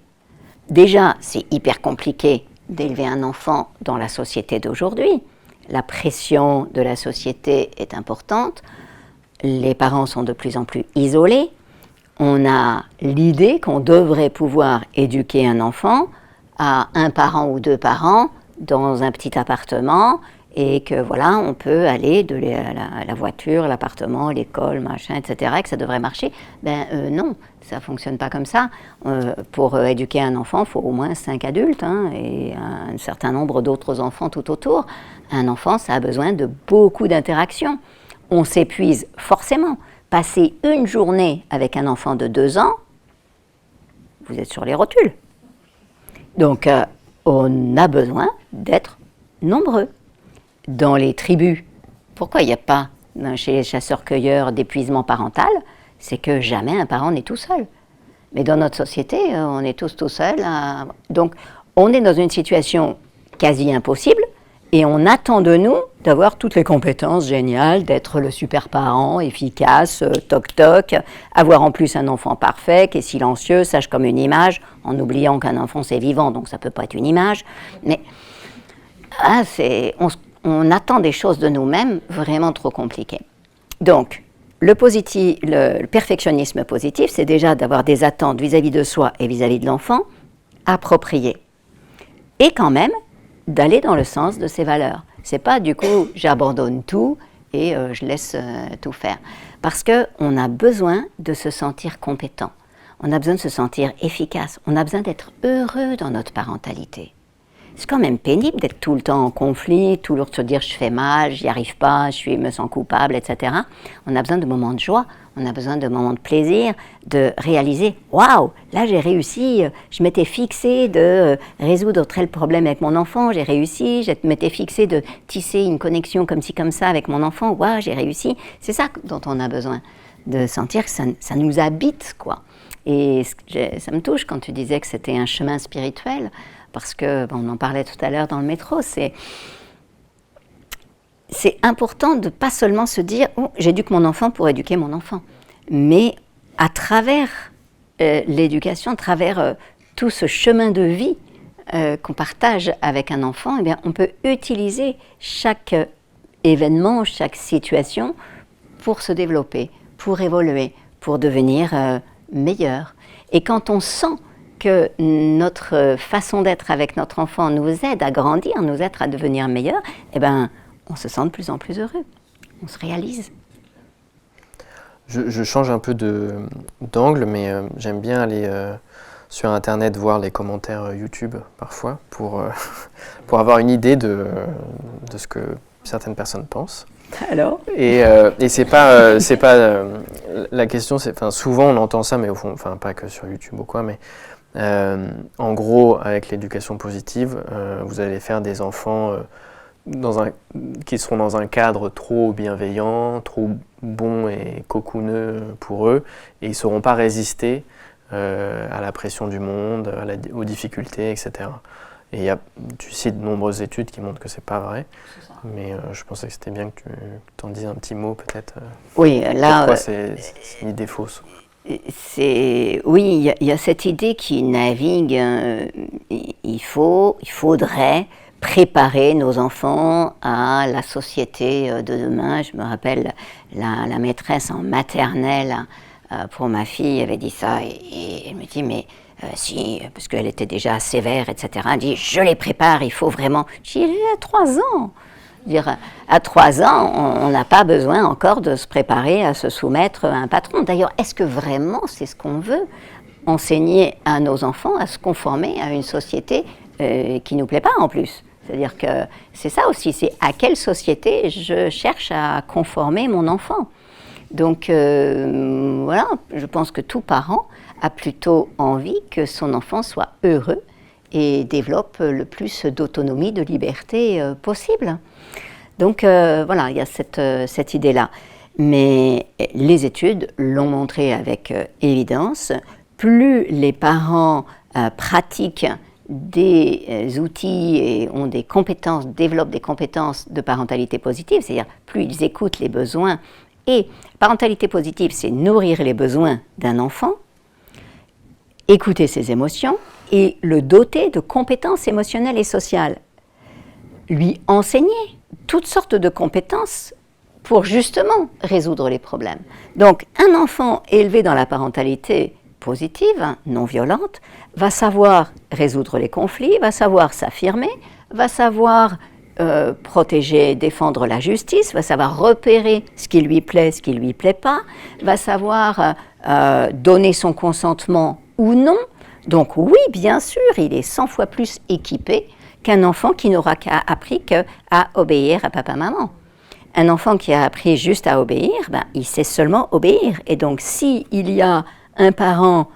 Déjà, c'est hyper compliqué d'élever un enfant dans la société d'aujourd'hui. La pression de la société est importante. Les parents sont de plus en plus isolés. On a l'idée qu'on devrait pouvoir éduquer un enfant à un parent ou deux parents dans un petit appartement et que voilà, on peut aller de la voiture, l'appartement, l'école, machin, etc., et que ça devrait marcher. Non, ça ne fonctionne pas comme ça. Pour éduquer un enfant, il faut au moins 5 adultes et un certain nombre d'autres enfants tout autour. Un enfant, ça a besoin de beaucoup d'interactions. On s'épuise forcément. Passer une journée avec un enfant de 2 ans, vous êtes sur les rotules. Donc, on a besoin d'être nombreux. Dans les tribus, pourquoi il n'y a pas chez les chasseurs-cueilleurs d'épuisement parental? C'est que jamais un parent n'est tout seul. Mais dans notre société, on est tous tout seuls. Donc, on est dans une situation quasi impossible et on attend de nous d'avoir toutes les compétences géniales, d'être le super parent, efficace, toc-toc, avoir en plus un enfant parfait, qui est silencieux, sage comme une image, en oubliant qu'un enfant c'est vivant, donc ça ne peut pas être une image. Mais on attend des choses de nous-mêmes vraiment trop compliquées. Donc, le perfectionnisme positif, c'est déjà d'avoir des attentes vis-à-vis de soi et vis-à-vis de l'enfant appropriées. Et quand même, d'aller dans le sens de ses valeurs. C'est pas du coup, j'abandonne tout et je laisse tout faire. Parce qu'on a besoin de se sentir compétent. On a besoin de se sentir efficace. On a besoin d'être heureux dans notre parentalité. C'est quand même pénible d'être tout le temps en conflit, toujours se dire je fais mal, j'y arrive pas, me sens coupable, etc. On a besoin de moments de joie, on a besoin de moments de plaisir, de réaliser waouh, là j'ai réussi, je m'étais fixé de résoudre tel problème avec mon enfant, j'ai réussi, je m'étais fixé de tisser une connexion comme ci comme ça avec mon enfant, waouh, j'ai réussi. C'est ça dont on a besoin, de sentir que ça nous habite, quoi. Et ça me touche quand tu disais que c'était un chemin spirituel. Parce qu'on en parlait tout à l'heure dans le métro, c'est important de ne pas seulement se dire oh, j'éduque mon enfant pour éduquer mon enfant, mais à travers l'éducation, à travers tout ce chemin de vie qu'on partage avec un enfant, eh bien, on peut utiliser chaque événement, chaque situation pour se développer, pour évoluer, pour devenir meilleur. Et quand on sent que notre façon d'être avec notre enfant nous aide à grandir, nous aide à devenir meilleur, eh ben, on se sent de plus en plus heureux. On se réalise. Je change un peu d'angle, mais j'aime bien aller sur Internet voir les commentaires YouTube parfois pour avoir une idée de ce que certaines personnes pensent. Alors? Et c'est pas la question, c'est, enfin, souvent on entend ça, mais au fond, enfin pas que sur YouTube ou quoi, mais en gros, avec l'éducation positive, vous allez faire des enfants qui seront dans un cadre trop bienveillant, trop bon et cocooneux pour eux, et ils ne sauront pas résister à la pression du monde, aux difficultés, etc. Et tu cites de nombreuses études qui montrent que c'est pas vrai, mais je pensais que c'était bien que tu t'en dises un petit mot peut-être. Oui, là... Pourquoi c'est une idée fausse? Oui, il y a cette idée qui navigue. Il faudrait préparer nos enfants à la société de demain. Je me rappelle, la maîtresse en maternelle pour ma fille avait dit ça, et elle me dit, mais si, parce qu'elle était déjà sévère, etc. Elle dit, je les prépare, il faut vraiment... J'ai dit, à 3 ans. Dire, à 3 ans, on n'a pas besoin encore de se préparer à se soumettre à un patron. D'ailleurs, est-ce que vraiment c'est ce qu'on veut? Enseigner à nos enfants à se conformer à une société qui ne nous plaît pas en plus. C'est-à-dire que c'est ça aussi, c'est à quelle société je cherche à conformer mon enfant. Donc voilà, je pense que tout parent a plutôt envie que son enfant soit heureux et développe le plus d'autonomie, de liberté possible. Donc voilà, il y a cette idée-là. Mais les études l'ont montré avec évidence, plus les parents pratiquent des outils et ont des compétences, développent des compétences de parentalité positive, c'est-à-dire plus ils écoutent les besoins. Et parentalité positive, c'est nourrir les besoins d'un enfant, écouter ses émotions et le doter de compétences émotionnelles et sociales. Lui enseigner toutes sortes de compétences pour justement résoudre les problèmes. Donc, un enfant élevé dans la parentalité positive, non violente, va savoir résoudre les conflits, va savoir s'affirmer, va savoir protéger, défendre la justice, va savoir repérer ce qui lui plaît, ce qui ne lui plaît pas, va savoir donner son consentement ou non. Donc oui, bien sûr, il est 100 fois plus équipé qu'un enfant qui n'aura appris qu'à obéir à papa-maman. Un enfant qui a appris juste à obéir, il sait seulement obéir. Et donc, s'il y a un parent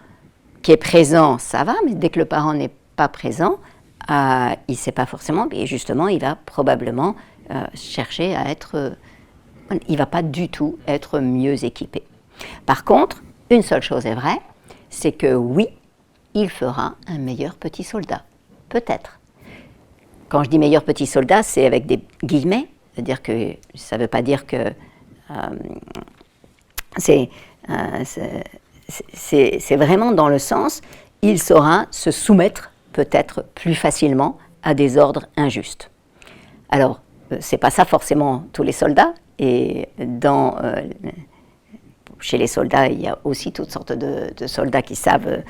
qui est présent, ça va, mais dès que le parent n'est pas présent, il ne sait pas forcément, et justement, il va probablement chercher à être... il ne va pas du tout être mieux équipé. Par contre, une seule chose est vraie, c'est que oui, il fera un meilleur petit soldat. Peut-être. Quand je dis meilleur petit soldat, c'est avec des guillemets, c'est-à-dire que ça ne veut pas dire que c'est vraiment dans le sens, il saura se soumettre peut-être plus facilement à des ordres injustes. Alors, ce n'est pas ça forcément tous les soldats, et chez les soldats, il y a aussi toutes sortes de soldats qui savent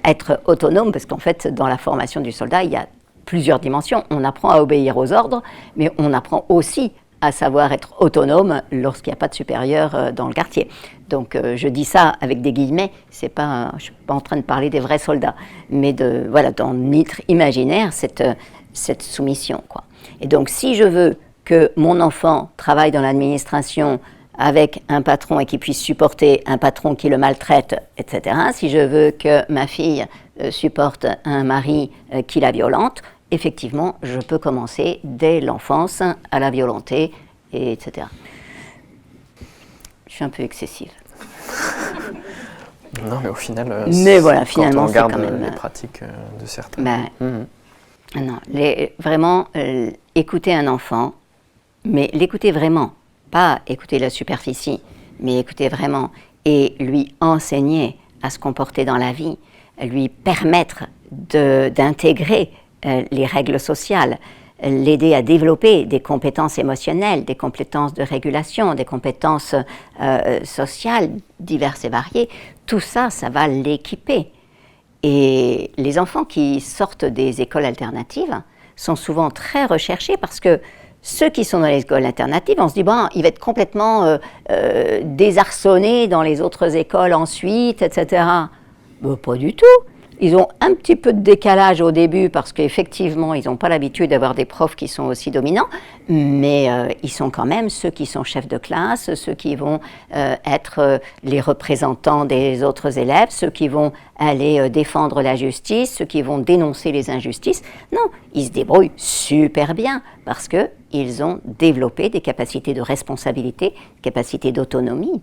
être autonomes, parce qu'en fait, dans la formation du soldat, il y a plusieurs dimensions. On apprend à obéir aux ordres, mais on apprend aussi à savoir être autonome lorsqu'il n'y a pas de supérieur dans le quartier. Donc je dis ça avec des guillemets, je ne suis pas en train de parler des vrais soldats, mais dans notre imaginaire, cette soumission, quoi. Et donc si je veux que mon enfant travaille dans l'administration avec un patron et qu'il puisse supporter un patron qui le maltraite, etc., si je veux que ma fille supporte un mari qui la violente, effectivement, je peux commencer dès l'enfance à la violenter, etc. Je suis un peu excessive. Non, mais au final, mais voilà, finalement, quand on regarde quand même, les pratiques de certains. Non, vraiment, écouter un enfant, mais l'écouter vraiment, pas écouter la superficie, mais écouter vraiment, et lui enseigner à se comporter dans la vie, lui permettre d'intégrer les règles sociales, l'aider à développer des compétences émotionnelles, des compétences de régulation, des compétences sociales diverses et variées, tout ça, ça va l'équiper. Et les enfants qui sortent des écoles alternatives sont souvent très recherchés parce que ceux qui sont dans les écoles alternatives, on se dit, il va être complètement désarçonné dans les autres écoles ensuite, etc. Pas du tout. Ils ont un petit peu de décalage au début parce qu'effectivement, ils n'ont pas l'habitude d'avoir des profs qui sont aussi dominants, mais ils sont quand même ceux qui sont chefs de classe, ceux qui vont être les représentants des autres élèves, ceux qui vont aller défendre la justice, ceux qui vont dénoncer les injustices. Non, ils se débrouillent super bien parce qu'ils ont développé des capacités de responsabilité, des capacités d'autonomie.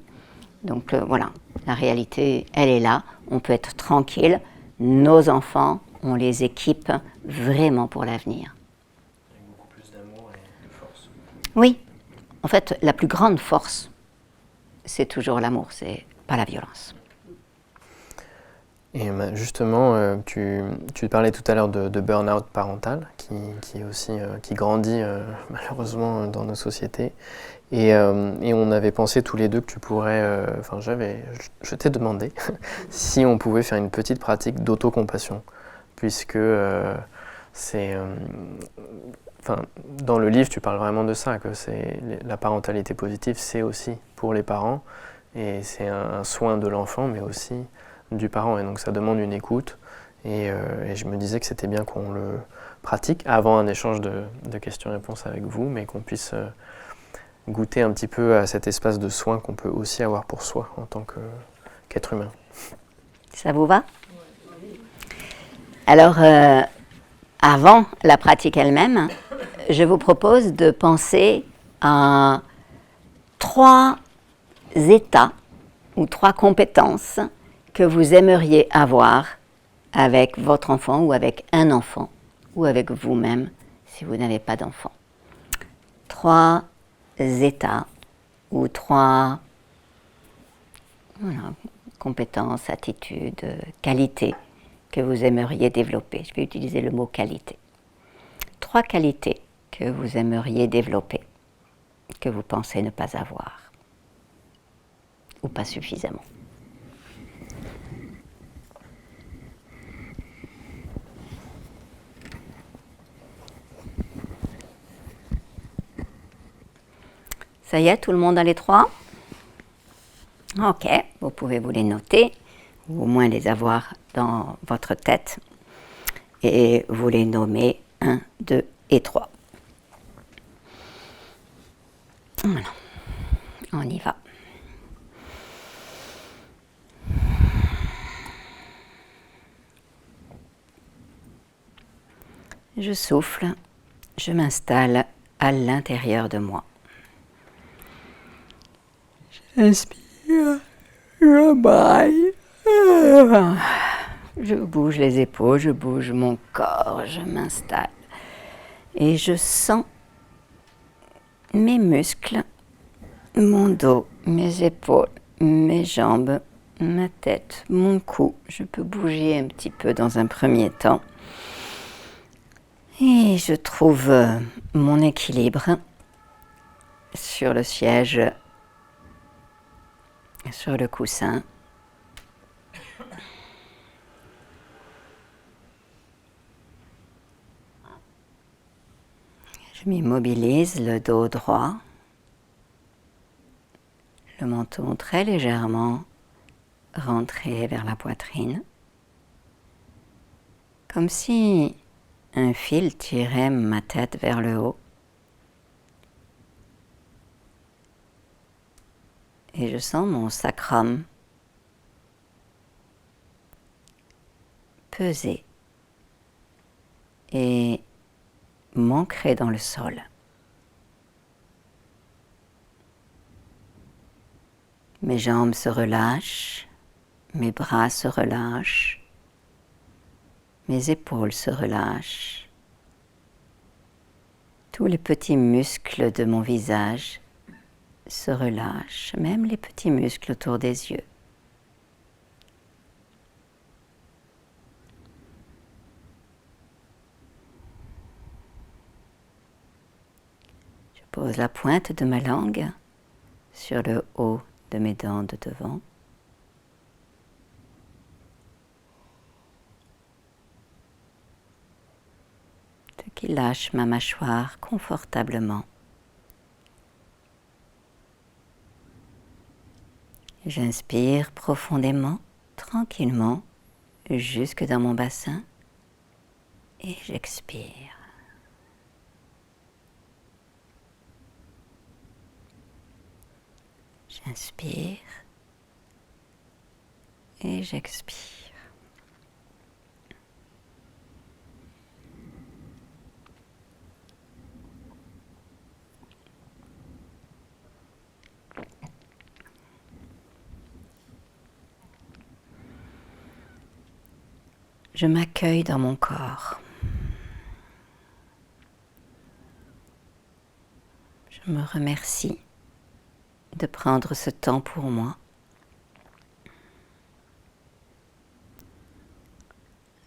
Donc voilà, la réalité, elle est là, on peut être tranquille. Nos enfants, on les équipe vraiment pour l'avenir. Avec beaucoup plus d'amour et de force. Oui, en fait, la plus grande force, c'est toujours l'amour, c'est pas la violence. Et justement, tu parlais tout à l'heure de burn-out parental, qui aussi qui grandit malheureusement dans nos sociétés. Et on avait pensé tous les deux que tu pourrais, je t'ai demandé si on pouvait faire une petite pratique d'autocompassion, puisque dans le livre tu parles vraiment de ça, que la parentalité positive, c'est aussi pour les parents, et c'est un soin de l'enfant, mais aussi du parent, et donc ça demande une écoute, et je me disais que c'était bien qu'on le pratique avant un échange de questions-réponses avec vous, mais qu'on puisse goûter un petit peu à cet espace de soin qu'on peut aussi avoir pour soi en tant qu'être humain. Ça vous va? Alors, avant la pratique elle-même, je vous propose de penser à 3 états ou 3 compétences que vous aimeriez avoir avec votre enfant ou avec un enfant ou avec vous-même si vous n'avez pas d'enfant. 3 états ou 3 compétences, attitudes, qualités que vous aimeriez développer. Je vais utiliser le mot qualité. 3 qualités que vous aimeriez développer, que vous pensez ne pas avoir, ou pas suffisamment. Ça y est, tout le monde a les 3? Ok, vous pouvez vous les noter, ou au moins les avoir dans votre tête, et vous les nommez 1, 2 et 3. Voilà, on y va. Je souffle, je m'installe à l'intérieur de moi. J'inspire, je braille. Je bouge les épaules, je bouge mon corps, je m'installe. Et je sens mes muscles, mon dos, mes épaules, mes jambes, ma tête, mon cou. Je peux bouger un petit peu dans un premier temps. Et je trouve mon équilibre sur le siège, sur le coussin. Je m'immobilise, le dos droit, le menton très légèrement rentré vers la poitrine, comme si un fil tirait ma tête vers le haut. Et je sens mon sacrum peser et m'ancrer dans le sol. Mes jambes se relâchent, mes bras se relâchent, mes épaules se relâchent. Tous les petits muscles de mon visage se relâchent, même les petits muscles autour des yeux. Je pose la pointe de ma langue sur le haut de mes dents de devant. Ce qui lâche ma mâchoire confortablement. J'inspire profondément, tranquillement. jusque dans mon bassin et j'expire. J'inspire et j'expire. Je m'accueille dans mon corps. Je me remercie de prendre ce temps pour moi.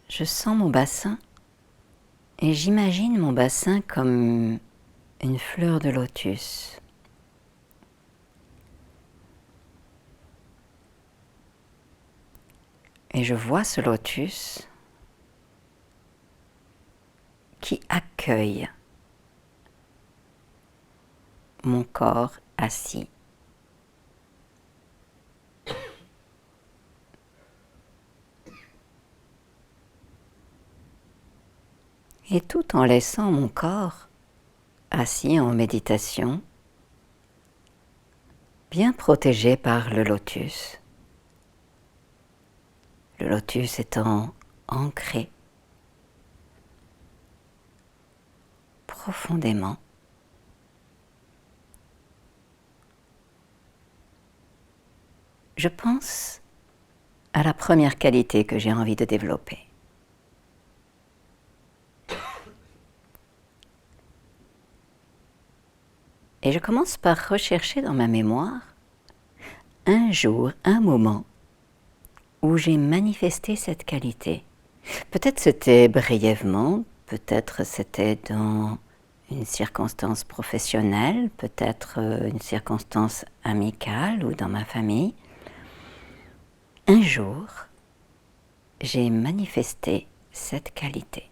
Je sens mon bassin et j'imagine mon bassin comme une fleur de lotus. Et je vois ce lotus qui accueille mon corps assis. Et tout en laissant mon corps assis en méditation, bien protégé par le lotus. Le lotus étant ancré profondément je pense à la première qualité que j'ai envie de développer. Et je commence par rechercher dans ma mémoire un jour, un moment où j'ai manifesté cette qualité. Peut-être c'était brièvement, peut-être c'était dans une circonstance professionnelle, peut-être une circonstance amicale ou dans ma famille. Un jour, j'ai manifesté cette qualité.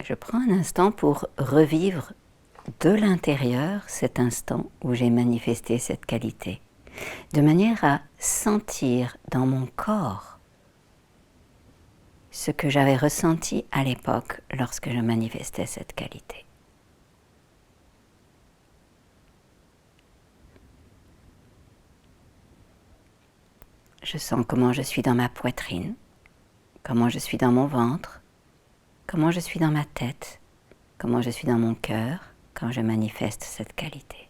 Je prends un instant pour revivre de l'intérieur cet instant où j'ai manifesté cette qualité, de manière à sentir dans mon corps ce que j'avais ressenti à l'époque lorsque je manifestais cette qualité. Je sens comment je suis dans ma poitrine, comment je suis dans mon ventre, comment je suis dans ma tête, comment je suis dans mon cœur quand je manifeste cette qualité.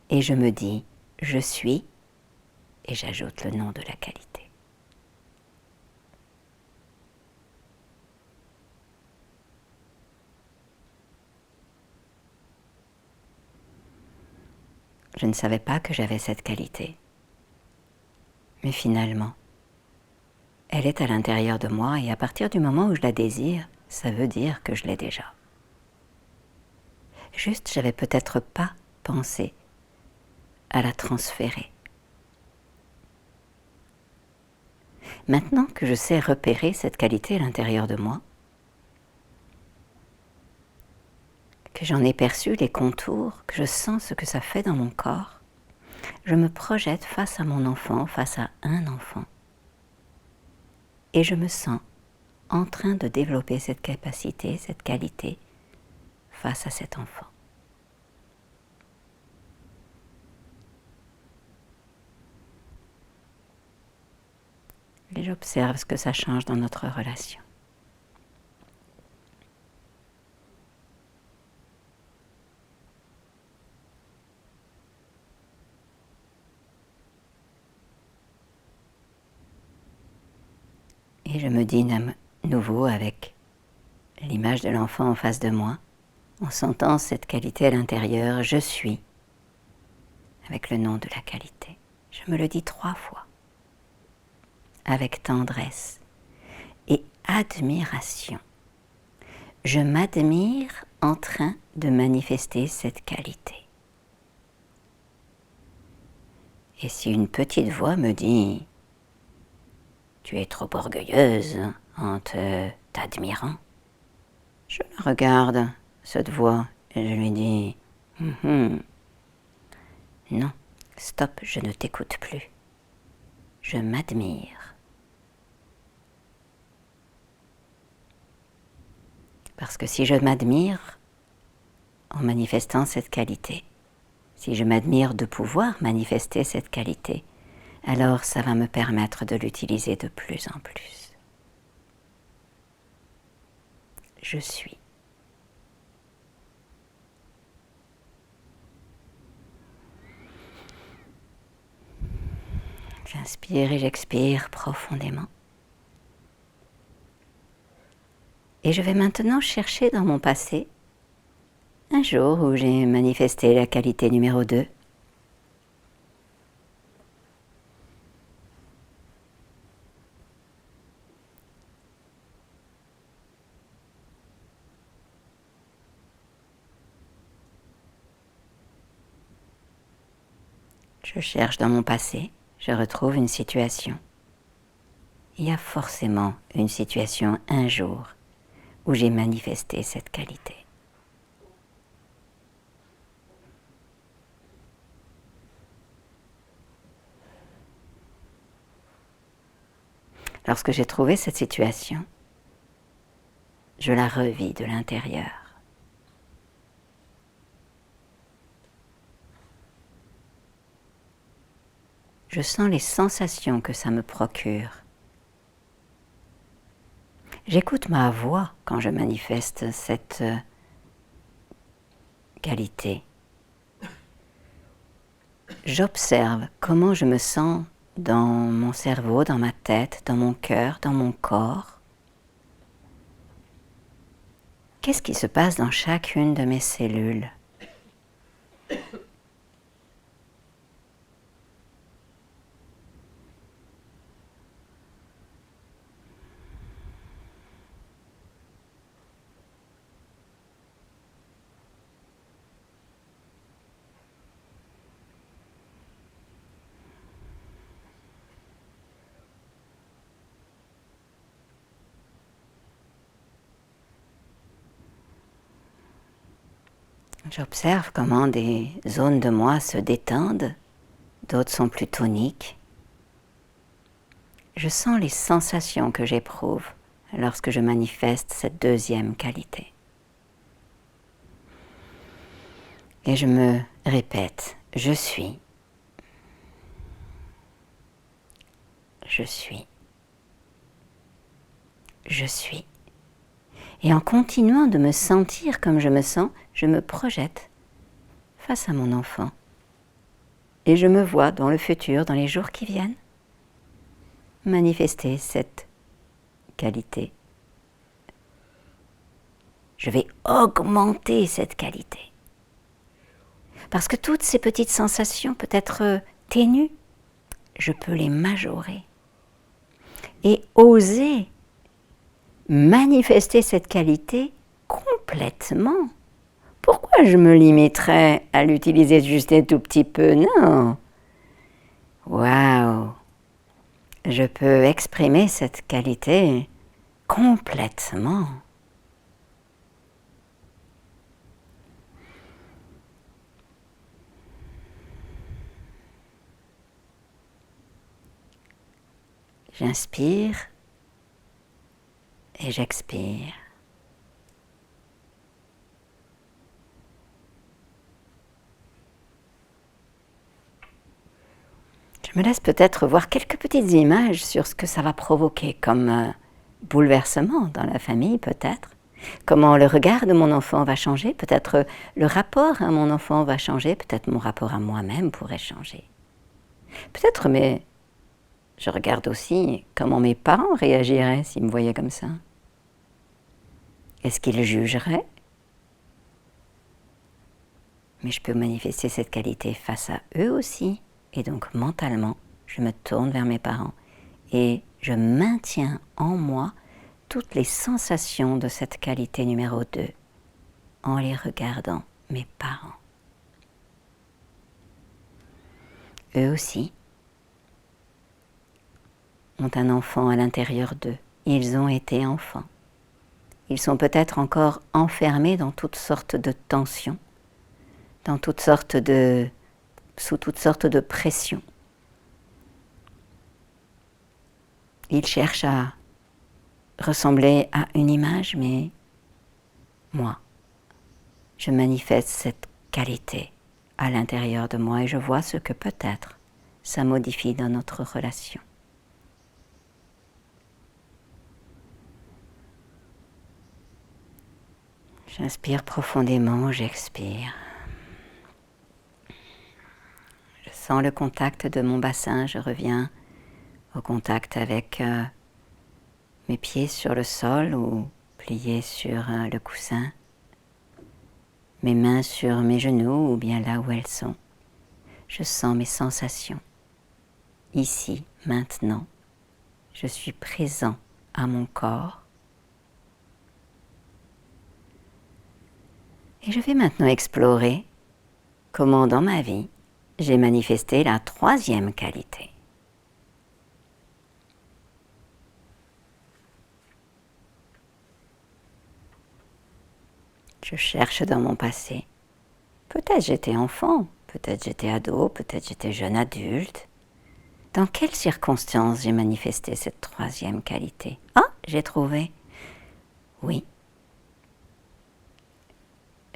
Et je me dis, je suis, et j'ajoute le nom de la qualité. Je ne savais pas que j'avais cette qualité. Mais finalement, elle est à l'intérieur de moi et à partir du moment où je la désire, ça veut dire que je l'ai déjà. Juste, j'avais peut-être pas pensé à la transférer. Maintenant que je sais repérer cette qualité à l'intérieur de moi, que j'en ai perçu les contours, que je sens ce que ça fait dans mon corps, je me projette face à mon enfant, face à un enfant. Et je me sens en train de développer cette capacité, cette qualité face à cet enfant. Et j'observe ce que ça change dans notre relation. Et je me dis à nouveau avec l'image de l'enfant en face de moi, en sentant cette qualité à l'intérieur, je suis, avec le nom de la qualité. Je me le dis 3 fois, avec tendresse et admiration. Je m'admire en train de manifester cette qualité. Et si une petite voix me dit « Tu es trop orgueilleuse », en t'admirant. Je la regarde, cette voix, et je lui dis non, stop, je ne t'écoute plus. Je m'admire. Parce que si je m'admire en manifestant cette qualité, si je m'admire de pouvoir manifester cette qualité, alors ça va me permettre de l'utiliser de plus en plus. Je suis. J'inspire et j'expire profondément. Et je vais maintenant chercher dans mon passé un jour où j'ai manifesté la qualité numéro 2. Je cherche dans mon passé, je retrouve une situation. Il y a forcément une situation un jour où j'ai manifesté cette qualité. Lorsque j'ai trouvé cette situation, je la revis de l'intérieur. Je sens les sensations que ça me procure. J'écoute ma voix quand je manifeste cette qualité. J'observe comment je me sens dans mon cerveau, dans ma tête, dans mon cœur, dans mon corps. Qu'est-ce qui se passe dans chacune de mes cellules ? J'observe comment des zones de moi se détendent, d'autres sont plus toniques. Je sens les sensations que j'éprouve lorsque je manifeste cette deuxième qualité. Et je me répète, je suis. Je suis. Je suis. Et en continuant de me sentir comme je me sens, je me projette face à mon enfant. Et je me vois dans le futur, dans les jours qui viennent, manifester cette qualité. Je vais augmenter cette qualité. Parce que toutes ces petites sensations, peut-être ténues, je peux les majorer. Et oser manifester cette qualité complètement. Pourquoi je me limiterais à l'utiliser juste un tout petit peu ? Non. Waouh! Je peux exprimer cette qualité complètement. J'inspire et j'expire. Je me laisse peut-être voir quelques petites images sur ce que ça va provoquer comme bouleversement dans la famille, peut-être. Comment le regard de mon enfant va changer, peut-être le rapport à mon enfant va changer, peut-être mon rapport à moi-même pourrait changer. Peut-être, mais je regarde aussi comment mes parents réagiraient s'ils me voyaient comme ça. Est-ce qu'ils jugeraient ? Mais je peux manifester cette qualité face à eux aussi. Et donc mentalement, je me tourne vers mes parents et je maintiens en moi toutes les sensations de cette qualité numéro 2 en les regardant, mes parents. Eux aussi ont un enfant à l'intérieur d'eux ils ont été enfants. Ils sont peut-être encore enfermés dans toutes sortes de tensions, sous toutes sortes de pressions. Ils cherchent à ressembler à une image, mais moi, je manifeste cette qualité à l'intérieur de moi et je vois ce que peut-être ça modifie dans notre relation. J'inspire profondément, j'expire. Je sens le contact de mon bassin, je reviens au contact avec mes pieds sur le sol ou pliés sur le coussin, mes mains sur mes genoux ou bien là où elles sont. Je sens mes sensations. Ici, maintenant, je suis présent à mon corps. Et je vais maintenant explorer comment dans ma vie j'ai manifesté la troisième qualité. Je cherche dans mon passé. Peut-être j'étais enfant, peut-être j'étais ado, peut-être j'étais jeune adulte. Dans quelles circonstances j'ai manifesté cette troisième qualité? Ah, j'ai trouvé. Oui.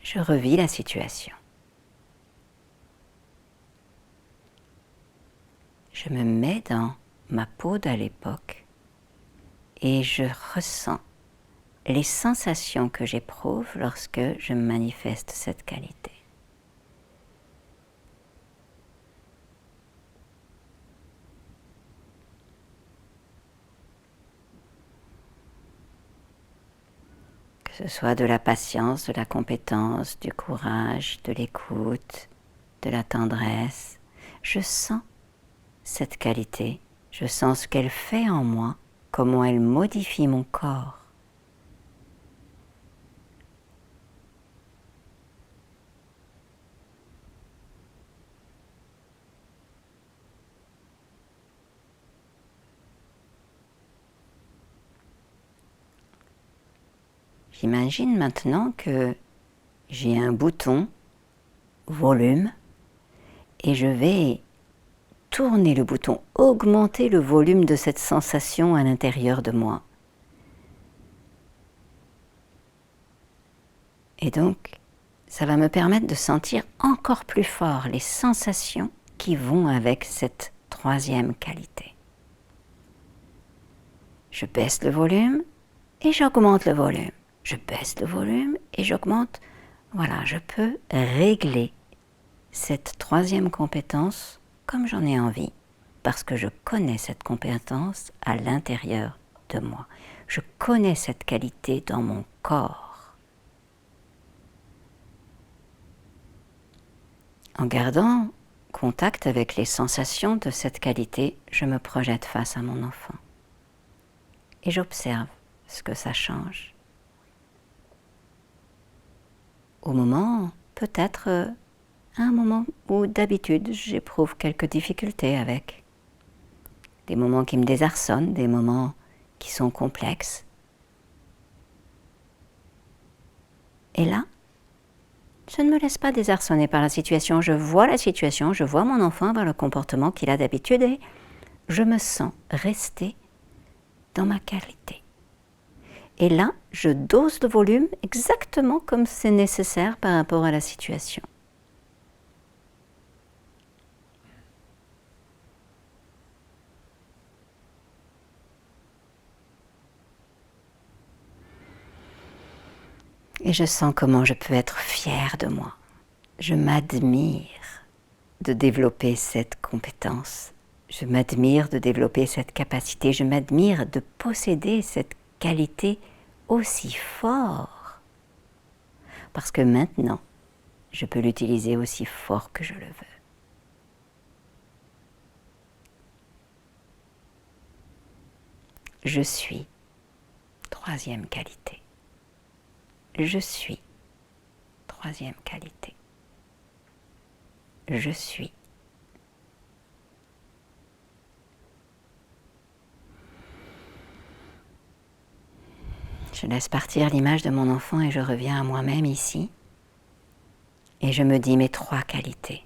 Je revis la situation. Je me mets dans ma peau d'à l'époque et je ressens les sensations que j'éprouve lorsque je manifeste cette qualité. Que ce soit de la patience, de la compétence, du courage, de l'écoute, de la tendresse, je sens cette qualité, je sens ce qu'elle fait en moi, comment elle modifie mon corps. J'imagine maintenant que j'ai un bouton volume et je vais tourner le bouton, augmenter le volume de cette sensation à l'intérieur de moi. Et donc, ça va me permettre de sentir encore plus fort les sensations qui vont avec cette troisième qualité. Je baisse le volume et j'augmente le volume. Je baisse le volume et j'augmente. Voilà, je peux régler cette troisième compétence comme j'en ai envie, parce que je connais cette compétence à l'intérieur de moi. Je connais cette qualité dans mon corps. En gardant contact avec les sensations de cette qualité, je me projette face à mon enfant. Et j'observe ce que ça change. Au moment, peut-être un moment où d'habitude j'éprouve quelques difficultés avec. Des moments qui me désarçonnent, des moments qui sont complexes. Et là, je ne me laisse pas désarçonner par la situation. Je vois la situation, je vois mon enfant avoir le comportement qu'il a d'habitude et je me sens rester dans ma qualité. Et là, je dose le volume exactement comme c'est nécessaire par rapport à la situation. Et je sens comment je peux être fière de moi. Je m'admire de développer cette compétence. Je m'admire de développer cette capacité. Je m'admire de posséder cette qualité aussi fort. Parce que maintenant, je peux l'utiliser aussi fort que je le veux. Je suis, troisième qualité. Je suis, troisième qualité. Je suis. Je laisse partir l'image de mon enfant et je reviens à moi-même ici. Et je me dis mes 3 qualités.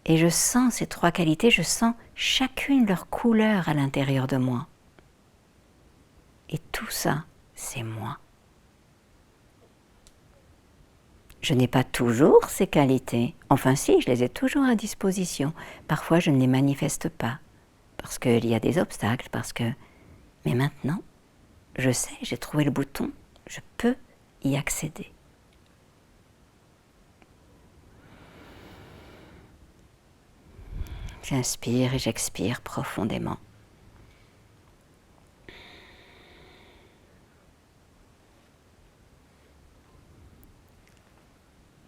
Et je sens ces 3 qualités, je sens chacune leur couleur à l'intérieur de moi. Et tout ça, c'est moi. Je n'ai pas toujours ces qualités. Enfin si, je les ai toujours à disposition. Parfois, je ne les manifeste pas. Parce qu'il y a des obstacles, parce que... Mais maintenant, je sais, j'ai trouvé le bouton, je peux y accéder. J'inspire et j'expire profondément.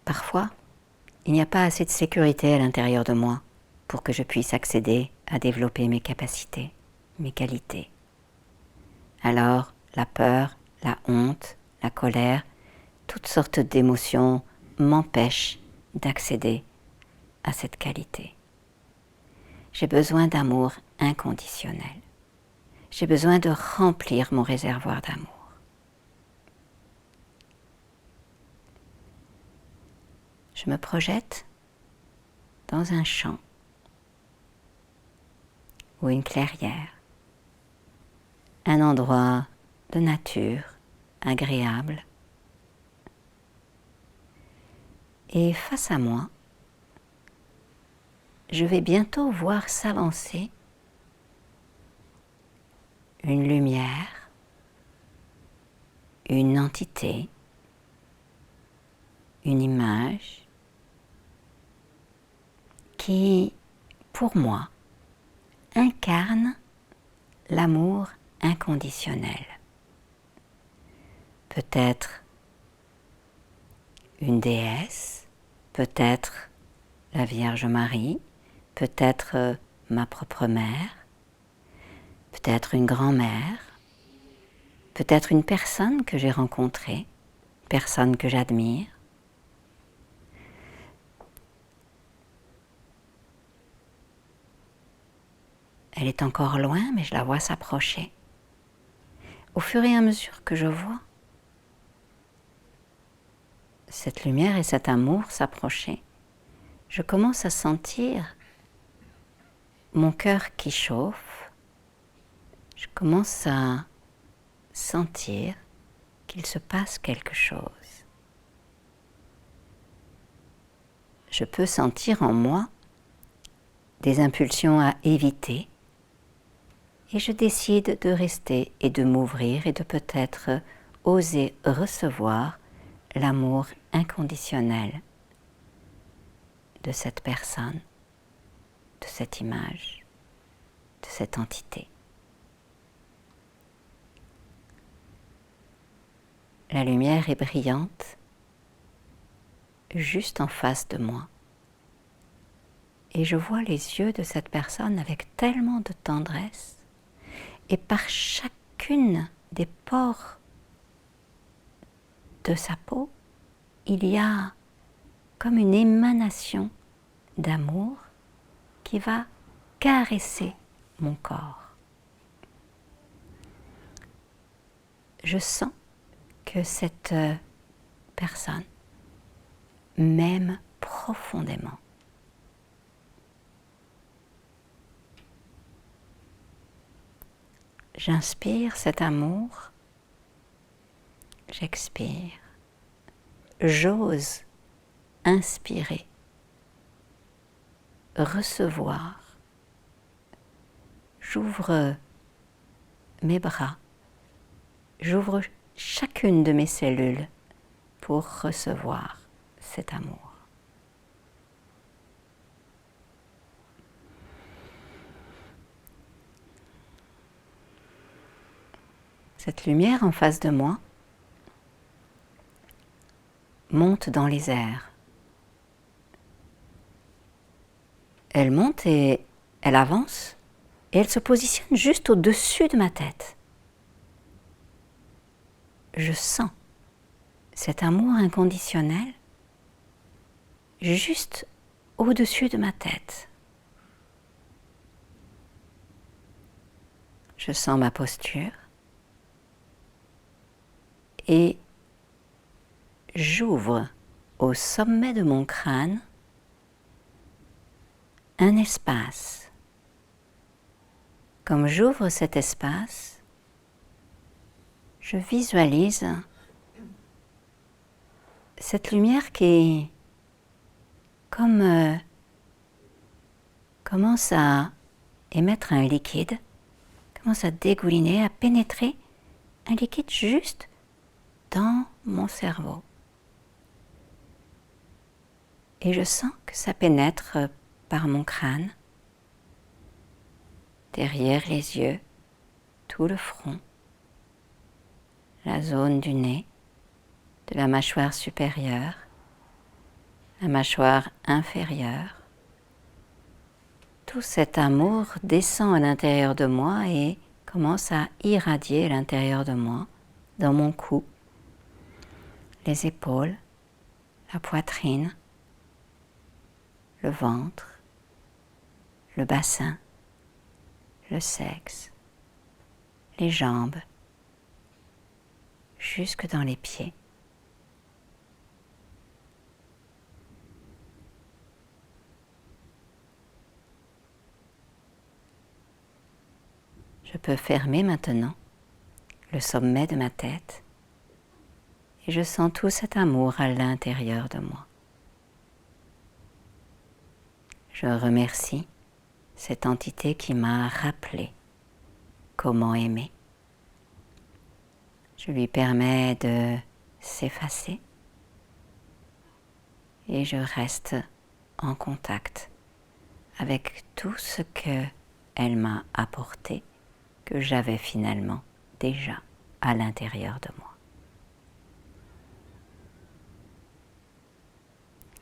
Parfois, il n'y a pas assez de sécurité à l'intérieur de moi pour que je puisse accéder à développer mes capacités, mes qualités. Alors, la peur, la honte, la colère, toutes sortes d'émotions m'empêchent d'accéder à cette qualité. J'ai besoin d'amour inconditionnel. J'ai besoin de remplir mon réservoir d'amour. Je me projette dans un champ ou une clairière, un endroit de nature agréable. Et face à moi, je vais bientôt voir s'avancer une lumière, une entité, une image qui, pour moi, incarne l'amour inconditionnel. Peut-être une déesse, peut-être la Vierge Marie, peut-être ma propre mère, peut-être une grand-mère, peut-être une personne que j'ai rencontrée, personne que j'admire. Elle est encore loin, mais je la vois s'approcher. Au fur et à mesure que je vois cette lumière et cet amour s'approcher, je commence à sentir mon cœur qui chauffe. Je commence à sentir qu'il se passe quelque chose. Je peux sentir en moi des impulsions à éviter et je décide de rester et de m'ouvrir et de peut-être oser recevoir l'amour inconditionnel de cette personne, de cette image, de cette entité. La lumière est brillante juste en face de moi. Et je vois les yeux de cette personne avec tellement de tendresse. Et par chacune des pores de sa peau, il y a comme une émanation d'amour qui va caresser mon corps. Je sens que cette personne m'aime profondément. J'inspire cet amour, j'expire, j'ose inspirer, recevoir, j'ouvre mes bras, j'ouvre chacune de mes cellules pour recevoir cet amour. Cette lumière en face de moi monte dans les airs. Elle monte et elle avance et elle se positionne juste au-dessus de ma tête. Je sens cet amour inconditionnel juste au-dessus de ma tête. Je sens ma posture. et j'ouvre au sommet de mon crâne un espace. Comme j'ouvre cet espace, je visualise cette lumière qui commence à émettre un liquide, commence à dégouliner, à pénétrer un liquide juste dans mon cerveau. Et je sens que ça pénètre par mon crâne, derrière les yeux, tout le front, la zone du nez, de la mâchoire supérieure, la mâchoire inférieure. Tout cet amour descend à l'intérieur de moi et commence à irradier à l'intérieur de moi, dans mon cou, les épaules, la poitrine, le ventre, le bassin, le sexe, les jambes, jusque dans les pieds. Je peux fermer maintenant le sommet de ma tête et je sens tout cet amour à l'intérieur de moi. Je remercie cette entité qui m'a rappelé comment aimer. Je lui permets de s'effacer et je reste en contact avec tout ce qu'elle m'a apporté, que j'avais finalement déjà à l'intérieur de moi.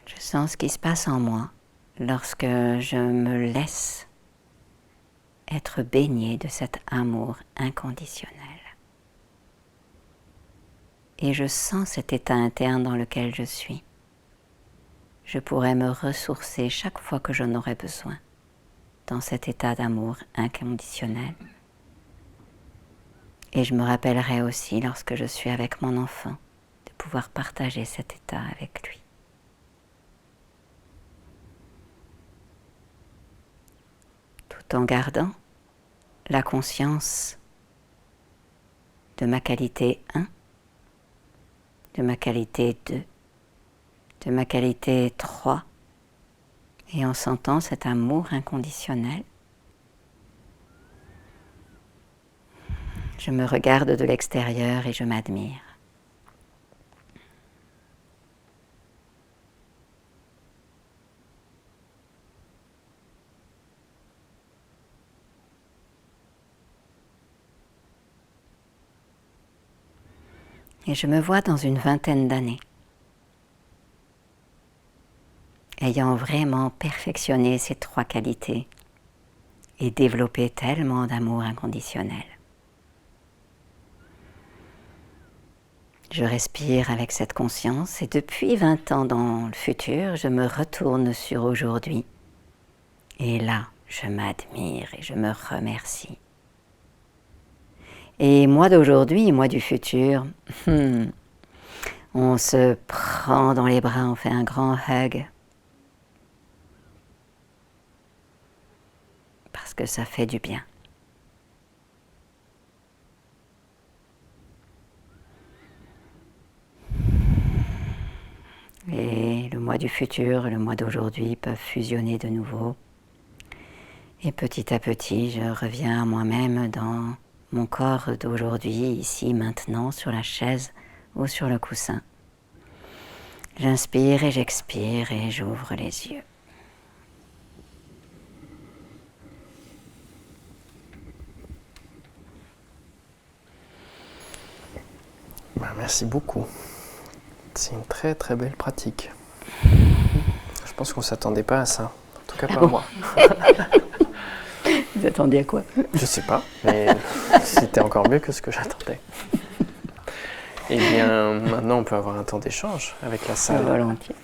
Je sens ce qui se passe en moi lorsque je me laisse être baignée de cet amour inconditionnel. Et je sens cet état interne dans lequel je suis. Je pourrais me ressourcer chaque fois que j'en aurais besoin dans cet état d'amour inconditionnel. Et je me rappellerai aussi, lorsque je suis avec mon enfant, de pouvoir partager cet état avec lui. Tout en gardant la conscience de ma qualité 1, de ma qualité 2, de ma qualité 3, et en sentant cet amour inconditionnel, je me regarde de l'extérieur et je m'admire. Et je me vois dans une vingtaine d'années, ayant vraiment perfectionné ces 3 qualités et développé tellement d'amour inconditionnel. Je respire avec cette conscience et depuis 20 ans dans le futur, je me retourne sur aujourd'hui. Et là, je m'admire et je me remercie. Et moi d'aujourd'hui, moi du futur, on se prend dans les bras, on fait un grand hug. Parce que ça fait du bien. Et le moi du futur et le moi d'aujourd'hui peuvent fusionner de nouveau. Et petit à petit, je reviens à moi-même dans mon corps d'aujourd'hui, ici, maintenant, sur la chaise ou sur le coussin. J'inspire et j'expire et j'ouvre les yeux. Merci beaucoup. C'est une très très belle pratique. Je pense qu'on ne s'attendait pas à ça. En tout cas pas moi. Vous attendiez à quoi? Je sais pas, mais c'était encore mieux que ce que j'attendais. Eh bien, maintenant on peut avoir un temps d'échange avec la salle. Volontiers.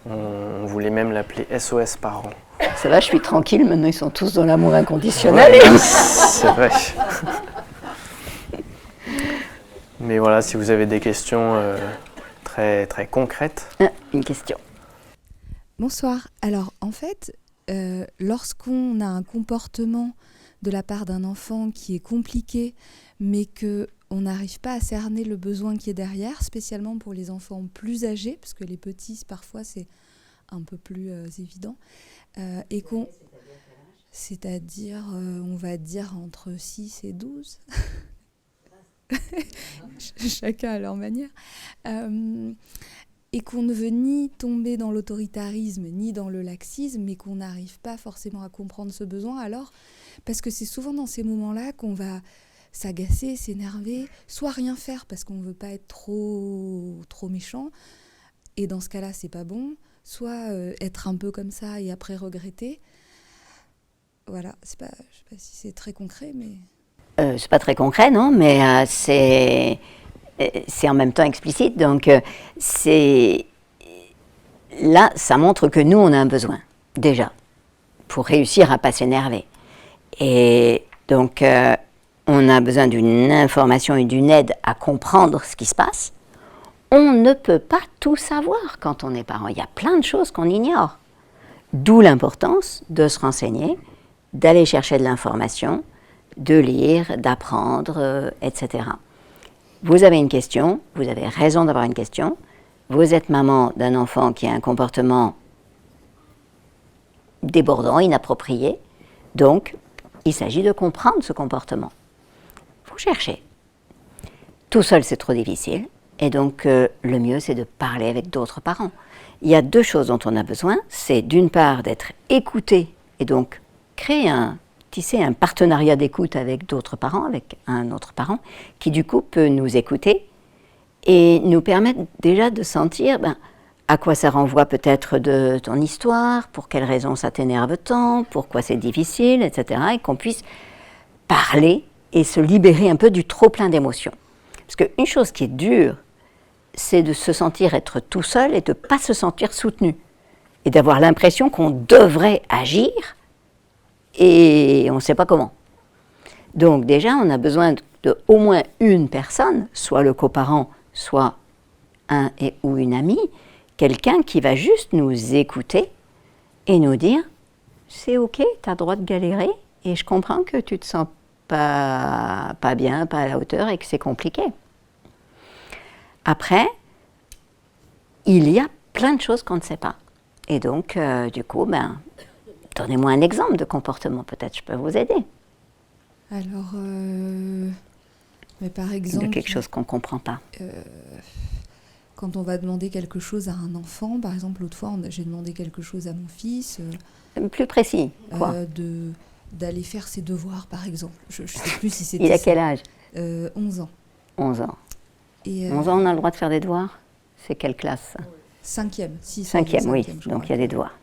On voulait même l'appeler SOS Parents. Ça va, je suis tranquille, maintenant ils sont tous dans l'amour inconditionnel. Ouais, c'est vrai. Mais voilà, si vous avez des questions très, très concrètes. Une question. Bonsoir. Alors, en fait, lorsqu'on a un comportement de la part d'un enfant qui est compliqué, mais qu'on n'arrive pas à cerner le besoin qui est derrière, spécialement pour les enfants plus âgés, parce que les petits, parfois, c'est un peu plus évident, et qu'on... C'est-à-dire, on va dire, entre 6 et 12. Chacun à leur manière. Et qu'on ne veut ni tomber dans l'autoritarisme, ni dans le laxisme, mais qu'on n'arrive pas forcément à comprendre ce besoin. Alors, parce que c'est souvent dans ces moments-là qu'on va s'agacer, s'énerver, soit rien faire parce qu'on ne veut pas être trop méchant, et dans ce cas-là, c'est pas bon, soit être un peu comme ça et après regretter. Voilà, je ne sais pas si c'est très concret, mais... C'est pas très concret, non, mais c'est en même temps explicite. Donc, là, ça montre que nous, on a un besoin, déjà, pour réussir à ne pas s'énerver. Et donc, on a besoin d'une information et d'une aide à comprendre ce qui se passe. On ne peut pas tout savoir quand on est parent. Il y a plein de choses qu'on ignore. D'où l'importance de se renseigner, d'aller chercher de l'information, de lire, d'apprendre, etc. Vous avez une question, vous avez raison d'avoir une question. Vous êtes maman d'un enfant qui a un comportement débordant, inapproprié. Donc, il s'agit de comprendre ce comportement. Vous cherchez. Tout seul, c'est trop difficile. Et donc, le mieux, c'est de parler avec d'autres parents. Il y a deux choses dont on a besoin. C'est d'une part d'être écouté et donc tisser un partenariat d'écoute avec d'autres parents, avec un autre parent, qui du coup peut nous écouter et nous permettre déjà de sentir à quoi ça renvoie peut-être de ton histoire, pour quelles raisons ça t'énerve tant, pourquoi c'est difficile, etc. Et qu'on puisse parler et se libérer un peu du trop-plein d'émotions. Parce qu'une chose qui est dure, c'est de se sentir être tout seul et de ne pas se sentir soutenu. Et d'avoir l'impression qu'on devrait agir et on ne sait pas comment. Donc déjà, on a besoin de au moins une personne, soit le coparent, soit un ou une amie, quelqu'un qui va juste nous écouter et nous dire « c'est ok, tu as le droit de galérer et je comprends que tu te sens pas bien, pas à la hauteur et que c'est compliqué. » Après, il y a plein de choses qu'on ne sait pas. Et donc, du coup, donnez-moi un exemple de comportement, peut-être je peux vous aider. Alors, mais par exemple... De quelque chose qu'on ne comprend pas. Quand on va demander quelque chose à un enfant, par exemple, l'autre fois, j'ai demandé quelque chose à mon fils. Plus précis, quoi d'aller faire ses devoirs, par exemple. Je ne sais plus si c'était Il a quel âge 11 ans. 11 ans. Et 11 ans, on a le droit de faire des devoirs? C'est quelle classe? 5e. 5e, oui. Donc il y a des devoirs.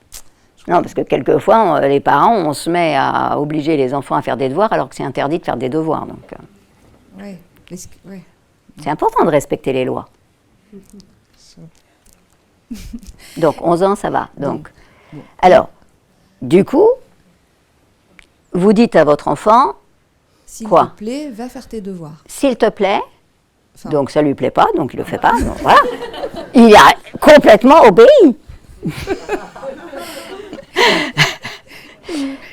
Non, parce que quelquefois, les parents, on se met à obliger les enfants à faire des devoirs alors que c'est interdit de faire des devoirs. Donc, ouais. C'est important de respecter les lois. Donc 11 ans, ça va. Donc, alors, du coup, vous dites à votre enfant, s'il quoi? te plaît, va faire tes devoirs. S'il te plaît, enfin, donc ça lui plaît pas, donc il le fait pas. Donc, voilà. Il a complètement obéi.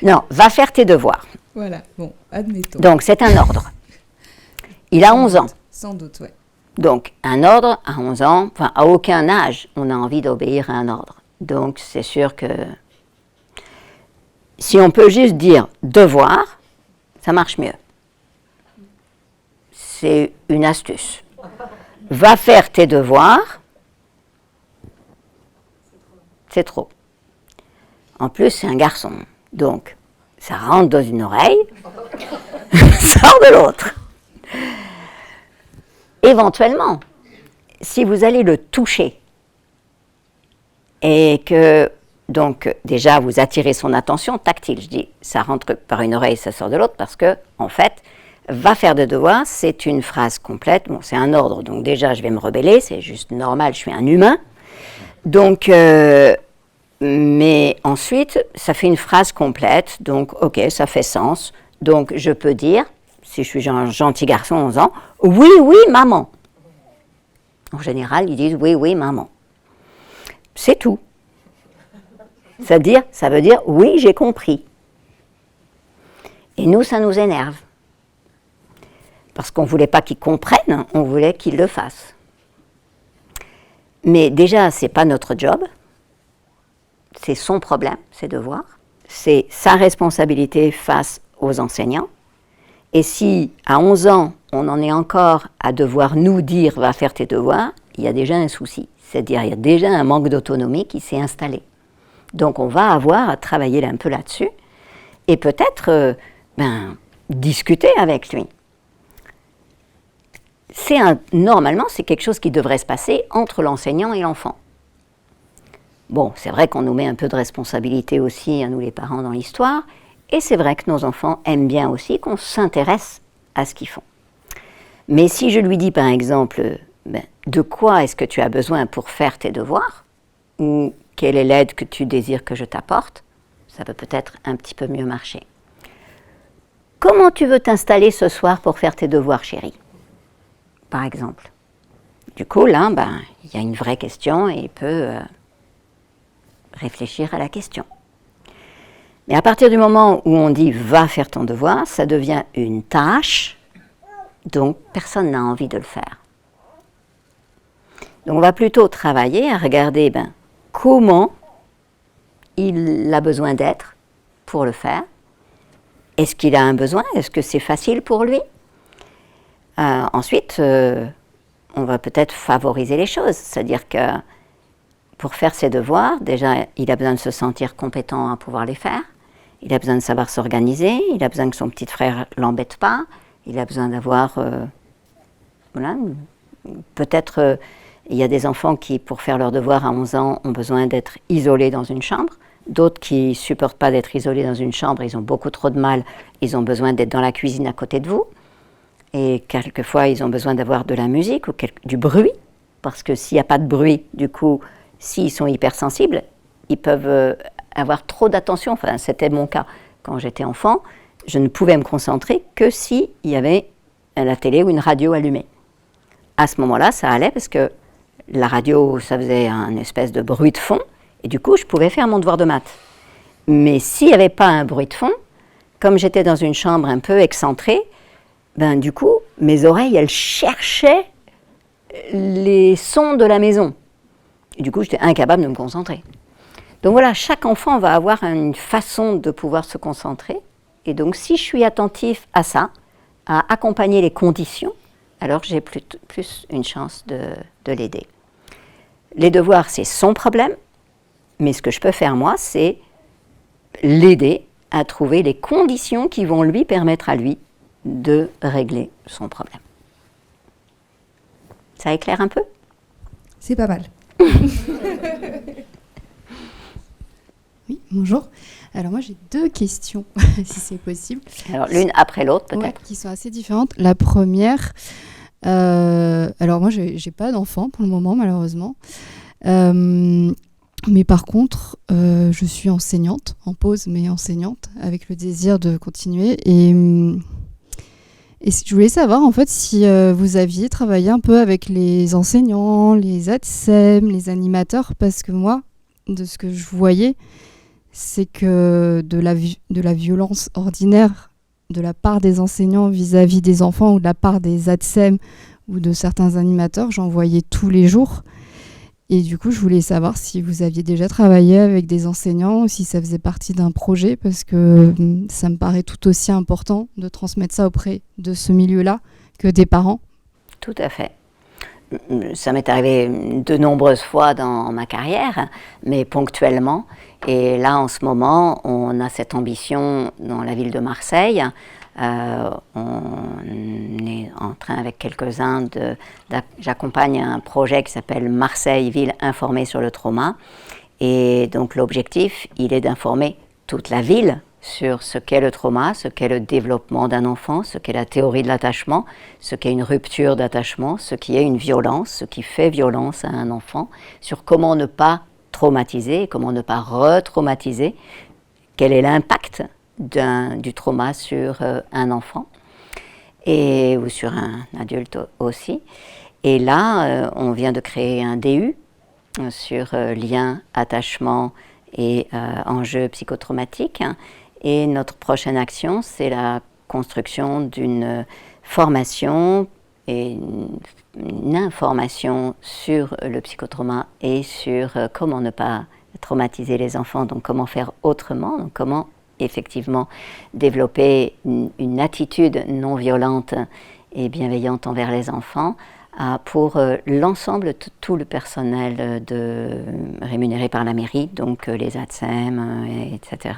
Non, va faire tes devoirs. Voilà, bon, admettons. Donc c'est un ordre. Il a 11 ans. Sans doute, ouais. Donc un ordre à 11 ans, enfin à aucun âge on a envie d'obéir à un ordre. Donc c'est sûr que si on peut juste dire devoir, ça marche mieux. C'est une astuce. Va faire tes devoirs, c'est trop. En plus, c'est un garçon. Donc, ça rentre dans une oreille, sort de l'autre. Éventuellement, si vous allez le toucher et que, donc, déjà, vous attirez son attention tactile, je dis, ça rentre par une oreille, ça sort de l'autre, parce que, en fait, va faire des devoirs, c'est une phrase complète. Bon, c'est un ordre, donc déjà, je vais me rebeller, c'est juste normal, je suis un humain. Donc, mais ensuite, ça fait une phrase complète, donc ok, ça fait sens. Donc je peux dire, si je suis un gentil garçon 11 ans, oui, oui, maman. En général, ils disent oui, oui, maman. C'est tout. C'est-à-dire, ça veut dire oui, j'ai compris. Et nous, ça nous énerve. Parce qu'on ne voulait pas qu'ils comprennent, on voulait qu'ils le fassent. Mais déjà, ce n'est pas notre job. C'est son problème, ses devoirs. C'est sa responsabilité face aux enseignants. Et si, à 11 ans, on en est encore à devoir nous dire « va faire tes devoirs », il y a déjà un souci. C'est-à-dire il y a déjà un manque d'autonomie qui s'est installé. Donc on va avoir à travailler un peu là-dessus et peut-être discuter avec lui. Normalement, c'est quelque chose qui devrait se passer entre l'enseignant et l'enfant. Bon, c'est vrai qu'on nous met un peu de responsabilité aussi, à nous les parents, dans l'histoire, et c'est vrai que nos enfants aiment bien aussi qu'on s'intéresse à ce qu'ils font. Mais si je lui dis par exemple, de quoi est-ce que tu as besoin pour faire tes devoirs, ou quelle est l'aide que tu désires que je t'apporte, ça peut peut-être un petit peu mieux marcher. Comment tu veux t'installer ce soir pour faire tes devoirs, chérie ? Par exemple. Du coup, là, il y a une vraie question et il peut réfléchir à la question. Mais à partir du moment où on dit « va faire ton devoir », ça devient une tâche, donc personne n'a envie de le faire. Donc on va plutôt travailler à regarder comment il a besoin d'être pour le faire. Est-ce qu'il a un besoin ? Est-ce que c'est facile pour lui ? Ensuite, on va peut-être favoriser les choses. C'est-à-dire que pour faire ses devoirs, déjà, il a besoin de se sentir compétent à pouvoir les faire. Il a besoin de savoir s'organiser. Il a besoin que son petit frère ne l'embête pas. Il a besoin d'avoir... peut-être, il y a des enfants qui, pour faire leurs devoirs à 11 ans, ont besoin d'être isolés dans une chambre. D'autres qui ne supportent pas d'être isolés dans une chambre, ils ont beaucoup trop de mal. Ils ont besoin d'être dans la cuisine à côté de vous. Et quelquefois, ils ont besoin d'avoir de la musique ou du bruit, parce que s'il n'y a pas de bruit, du coup, s'ils sont hypersensibles, ils peuvent avoir trop d'attention. Enfin, c'était mon cas. Quand j'étais enfant, je ne pouvais me concentrer que s'il y avait la télé ou une radio allumée. À ce moment-là, ça allait, parce que la radio, ça faisait un espèce de bruit de fond, et du coup, je pouvais faire mon devoir de maths. Mais s'il n'y avait pas un bruit de fond, comme j'étais dans une chambre un peu excentrée, du coup, mes oreilles, elles cherchaient les sons de la maison. Et du coup, j'étais incapable de me concentrer. Donc voilà, chaque enfant va avoir une façon de pouvoir se concentrer. Et donc, si je suis attentif à ça, à accompagner les conditions, alors j'ai plus une chance de l'aider. Les devoirs, c'est son problème. Mais ce que je peux faire, moi, c'est l'aider à trouver les conditions qui vont lui permettre à lui de régler son problème. Ça éclaire un peu ? C'est pas mal. Oui, bonjour. Alors moi j'ai 2 questions, si c'est possible. Alors l'une après l'autre peut-être. Ouais, qui sont assez différentes. La première, alors moi j'ai pas d'enfant pour le moment malheureusement. Mais par contre, je suis enseignante, en pause, mais enseignante, avec le désir de continuer. Et je voulais savoir, en fait, si vous aviez travaillé un peu avec les enseignants, les ATSEM, les animateurs, parce que moi, de ce que je voyais, c'est que de la violence ordinaire de la part des enseignants vis-à-vis des enfants ou de la part des ATSEM ou de certains animateurs, j'en voyais tous les jours. Et du coup, je voulais savoir si vous aviez déjà travaillé avec des enseignants ou si ça faisait partie d'un projet, parce que ça me paraît tout aussi important de transmettre ça auprès de ce milieu-là que des parents. Tout à fait. Ça m'est arrivé de nombreuses fois dans ma carrière, mais ponctuellement. Et là, en ce moment, on a cette ambition dans la ville de Marseille. On est en train avec quelques-uns j'accompagne un projet qui s'appelle Marseille, ville informée sur le trauma. Et donc l'objectif, il est d'informer toute la ville sur ce qu'est le trauma, ce qu'est le développement d'un enfant, ce qu'est la théorie de l'attachement, ce qu'est une rupture d'attachement, ce qui est une violence, ce qui fait violence à un enfant, sur comment ne pas traumatiser, comment ne pas retraumatiser, quel est l'impact du trauma sur un enfant ou sur un adulte aussi. Et là, on vient de créer un DU sur lien, attachement et enjeux psychotraumatiques. Et notre prochaine action, c'est la construction d'une formation et une information sur le psychotrauma et sur comment ne pas traumatiser les enfants, donc comment faire autrement, donc comment effectivement développer une attitude non violente et bienveillante envers les enfants pour l'ensemble, tout le personnel rémunéré par la mairie, donc les ATSEM, etc.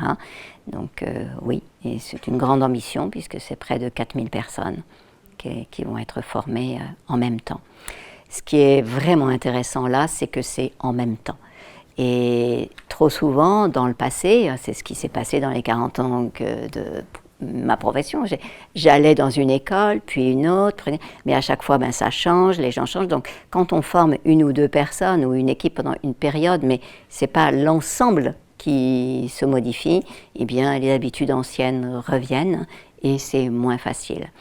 Donc oui, et c'est une grande ambition puisque c'est près de 4000 personnes qui vont être formées en même temps. Ce qui est vraiment intéressant là, c'est que c'est en même temps. Et trop souvent, dans le passé, c'est ce qui s'est passé dans les 40 ans de ma profession, j'allais dans une école, puis une autre, mais à chaque fois, ça change, les gens changent. Donc, quand on forme une ou deux personnes ou une équipe pendant une période, mais ce n'est pas l'ensemble qui se modifie, eh bien, les habitudes anciennes reviennent et c'est moins facile.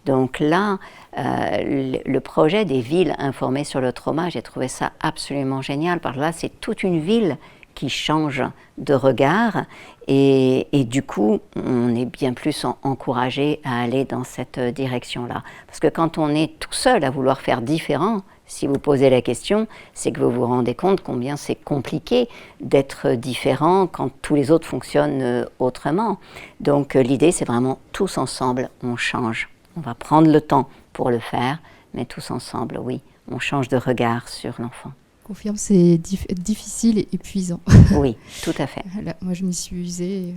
Donc là, le projet des villes informées sur le trauma, j'ai trouvé ça absolument génial, parce que là, c'est toute une ville qui change de regard et du coup, on est bien plus encouragé à aller dans cette direction-là. Parce que quand on est tout seul à vouloir faire différent, si vous posez la question, c'est que vous vous rendez compte combien c'est compliqué d'être différent quand tous les autres fonctionnent autrement. Donc l'idée, c'est vraiment tous ensemble, on change. On va prendre le temps pour le faire, mais tous ensemble, oui, on change de regard sur l'enfant. Confirme, c'est difficile et épuisant. Oui, tout à fait. Voilà, moi, je m'y suis usée. Et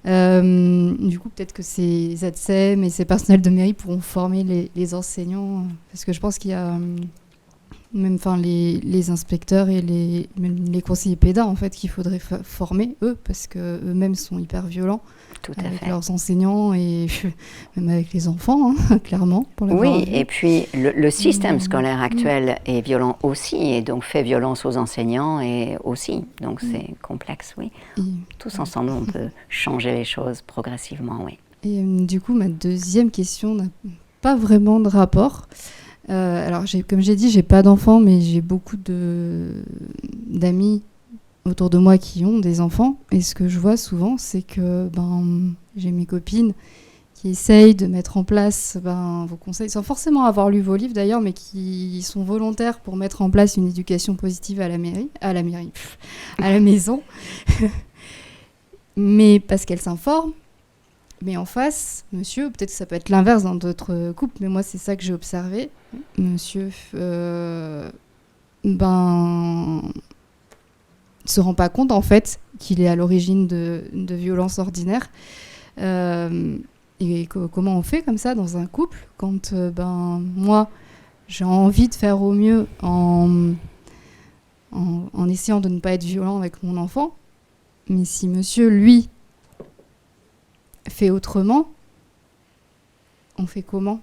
voilà. Du coup, peut-être que ces ATSEM et ces personnels de mairie pourront former les enseignants, parce que je pense qu'il y a même les inspecteurs et même les conseillers pédas, en fait, qu'il faudrait former, eux, parce qu'eux-mêmes sont hyper violents. Tout à avec fait. leurs enseignants et même avec les enfants, hein, clairement. Oui, et puis le système scolaire actuel est violent aussi, et donc fait violence aux enseignants et aussi. Donc c'est complexe, oui. Tous ensemble, on peut changer les choses progressivement, oui. Et du coup, ma deuxième question n'a pas vraiment de rapport. Alors, comme j'ai dit, j'ai pas d'enfants, mais j'ai beaucoup d'amis autour de moi qui ont des enfants, et ce que je vois souvent, c'est que j'ai mes copines qui essayent de mettre en place vos conseils, sans forcément avoir lu vos livres d'ailleurs, mais qui sont volontaires pour mettre en place une éducation positive à la maison, mais parce qu'elles s'informent. Mais en face, monsieur, peut-être que ça peut être l'inverse dans d'autres couples, mais moi c'est ça que j'ai observé, monsieur se rend pas compte en fait qu'il est à l'origine de violences ordinaires. Et comment on fait comme ça dans un couple quand moi j'ai envie de faire au mieux en essayant de ne pas être violent avec mon enfant, mais si monsieur lui fait autrement, on fait comment?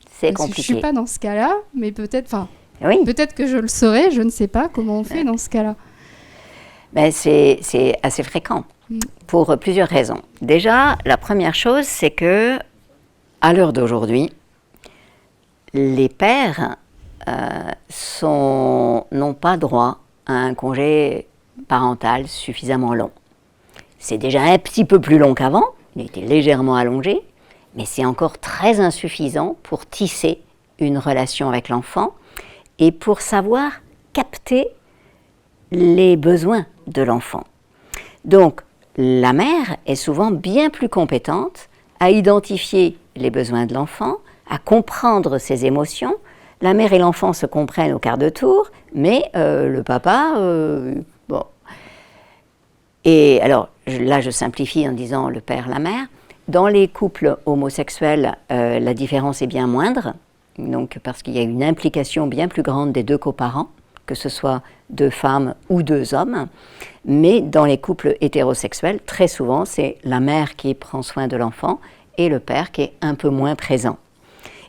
C'est Parce compliqué. que je suis pas dans ce cas-là, mais peut-être Oui. peut-être que je le saurais, je ne sais pas comment on fait dans ce cas-là. C'est assez fréquent, pour plusieurs raisons. Déjà, la première chose, c'est que, à l'heure d'aujourd'hui, les pères n'ont pas droit à un congé parental suffisamment long. C'est déjà un petit peu plus long qu'avant, il était légèrement allongé, mais c'est encore très insuffisant pour tisser une relation avec l'enfant et pour savoir capter les besoins de l'enfant. Donc, la mère est souvent bien plus compétente à identifier les besoins de l'enfant, à comprendre ses émotions. La mère et l'enfant se comprennent au quart de tour, mais le papa, bon. Et alors, là, je simplifie en disant le père, la mère. Dans les couples homosexuels, la différence est bien moindre, donc parce qu'il y a une implication bien plus grande des deux coparents, que ce soit deux femmes ou deux hommes. Mais dans les couples hétérosexuels, très souvent, c'est la mère qui prend soin de l'enfant et le père qui est un peu moins présent.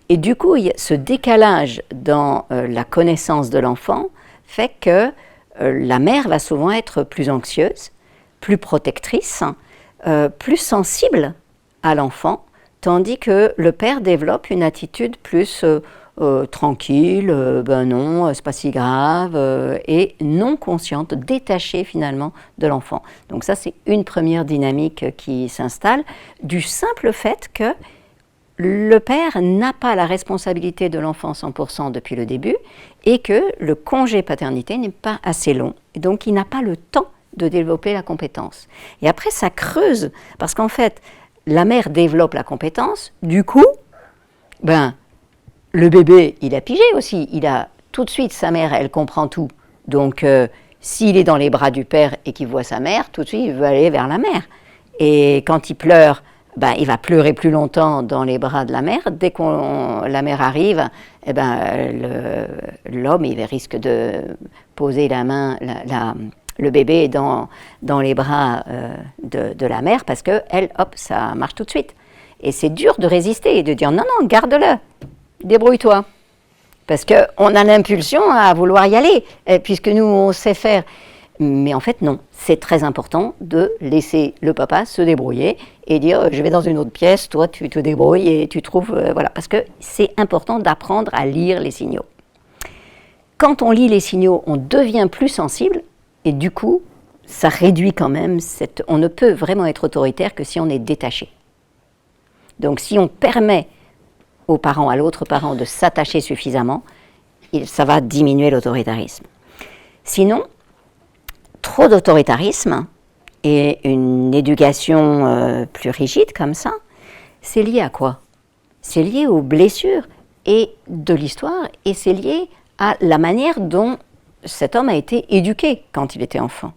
Et du coup, ce décalage dans la connaissance de l'enfant fait que la mère va souvent être plus anxieuse, plus protectrice, plus sensible à l'enfant, tandis que le père développe une attitude plus tranquille, ben non, c'est pas si grave, et non consciente, détachée finalement de l'enfant. Donc ça, c'est une première dynamique qui s'installe, du simple fait que le père n'a pas la responsabilité de l'enfant 100% depuis le début, et que le congé paternité n'est pas assez long, et donc il n'a pas le temps de développer la compétence. Et après, ça creuse, parce qu'en fait, la mère développe la compétence, du coup, ben, le bébé, il a pigé aussi, il a tout de suite, sa mère, elle comprend tout. Donc, s'il est dans les bras du père et qu'il voit sa mère, tout de suite, il veut aller vers la mère. Et quand il pleure, ben, il va pleurer plus longtemps dans les bras de la mère. Dès que la mère arrive, eh ben, l'homme, il risque de poser la main, le bébé dans les bras de la mère, parce que elle, hop, ça marche tout de suite. Et c'est dur de résister et de dire non, non, garde-le, débrouille-toi. Parce qu'on a l'impulsion à vouloir y aller, puisque nous, on sait faire. Mais en fait, non. C'est très important de laisser le papa se débrouiller et dire je vais dans une autre pièce, toi, tu te débrouilles et tu trouves. Voilà. Parce que c'est important d'apprendre à lire les signaux. Quand on lit les signaux, on devient plus sensible et du coup, ça réduit quand même on ne peut vraiment être autoritaire que si on est détaché. Donc, si on permet aux parents, à l'autre parent, de s'attacher suffisamment, ça va diminuer l'autoritarisme. Sinon, trop d'autoritarisme et une éducation plus rigide comme ça, c'est lié à quoi? C'est lié aux blessures et de l'histoire, et c'est lié à la manière dont cet homme a été éduqué quand il était enfant.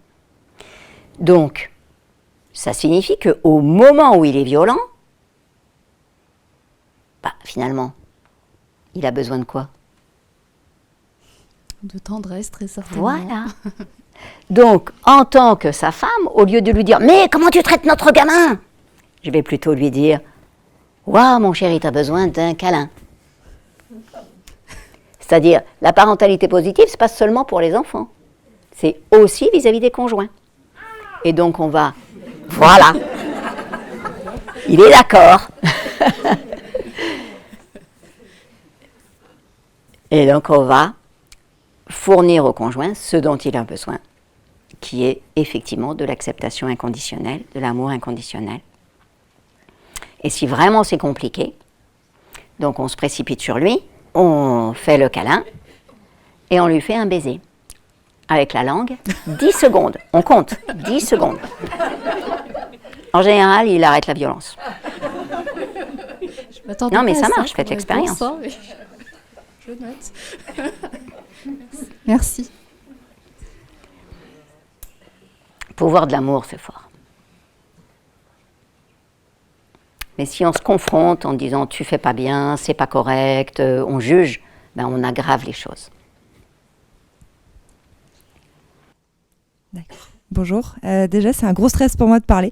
Donc, ça signifie qu'au moment où il est violent, bah, finalement, il a besoin de quoi? De tendresse, très certainement. Voilà. Donc, en tant que sa femme, au lieu de lui dire « Mais comment tu traites notre gamin ?» je vais plutôt lui dire « Waouh, mon chéri, tu as besoin d'un câlin. » C'est-à-dire, la parentalité positive, ce n'est pas seulement pour les enfants. C'est aussi vis-à-vis des conjoints. Et donc, on va... Voilà. Il est d'accord. Et donc, on va fournir au conjoint ce dont il a besoin, qui est effectivement de l'acceptation inconditionnelle, de l'amour inconditionnel. Et si vraiment c'est compliqué, donc on se précipite sur lui, on fait le câlin et on lui fait un baiser. Avec la langue, 10 secondes, on compte, 10 secondes. En général, il arrête la violence. Non mais ça marche, faites l'expérience. Je note. Merci. Pouvoir de l'amour, c'est fort. Mais si on se confronte en disant tu fais pas bien, c'est pas correct, on juge, ben on aggrave les choses. D'accord. Bonjour. Déjà, c'est un gros stress pour moi de parler.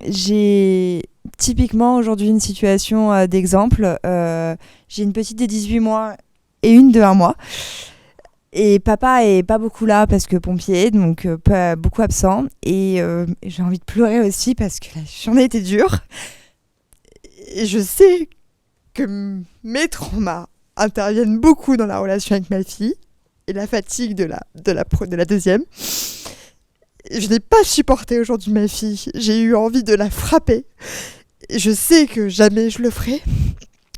J'ai typiquement aujourd'hui une situation d'exemple. J'ai une petite de 18 mois et une de 1 mois. Et papa est pas beaucoup là parce que pompier, donc pas beaucoup absent. Et j'ai envie de pleurer aussi parce que la journée était dure. Et je sais que mes traumas interviennent beaucoup dans la relation avec ma fille et la fatigue de la deuxième. Je n'ai pas supporté aujourd'hui ma fille. J'ai eu envie de la frapper. Et je sais que jamais je le ferai.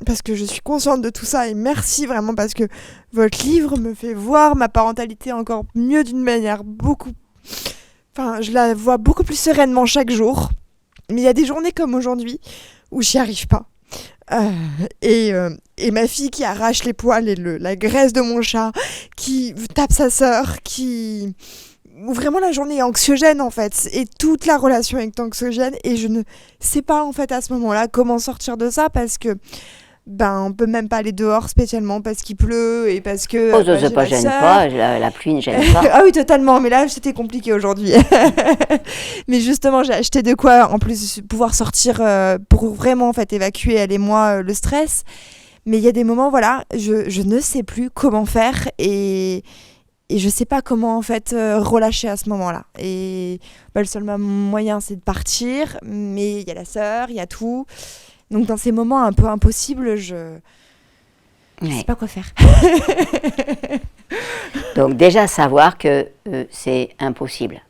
Parce que je suis consciente de tout ça et merci vraiment parce que votre livre me fait voir ma parentalité encore mieux d'une manière beaucoup... Enfin, je la vois beaucoup plus sereinement chaque jour. Mais il y a des journées comme aujourd'hui où j'y arrive pas. Et ma fille qui arrache les poils et la graisse de mon chat, qui tape sa sœur, où vraiment la journée est anxiogène en fait, et toute la relation est anxiogène, et je ne sais pas en fait à ce moment-là comment sortir de ça parce que on peut même pas aller dehors spécialement parce qu'il pleut et parce que ça pas gêne pas, la pluie ne gêne pas. Ah oui, totalement, mais là c'était compliqué aujourd'hui. Mais justement, j'ai acheté de quoi en plus pouvoir sortir pour vraiment en fait évacuer elle et moi le stress. Mais il y a des moments voilà, je ne sais plus comment faire et je sais pas comment en fait relâcher à ce moment-là. Et le seul moyen c'est de partir, mais il y a la sœur, il y a tout. Donc dans ces moments un peu impossibles, je sais pas quoi faire. Donc déjà savoir que c'est impossible,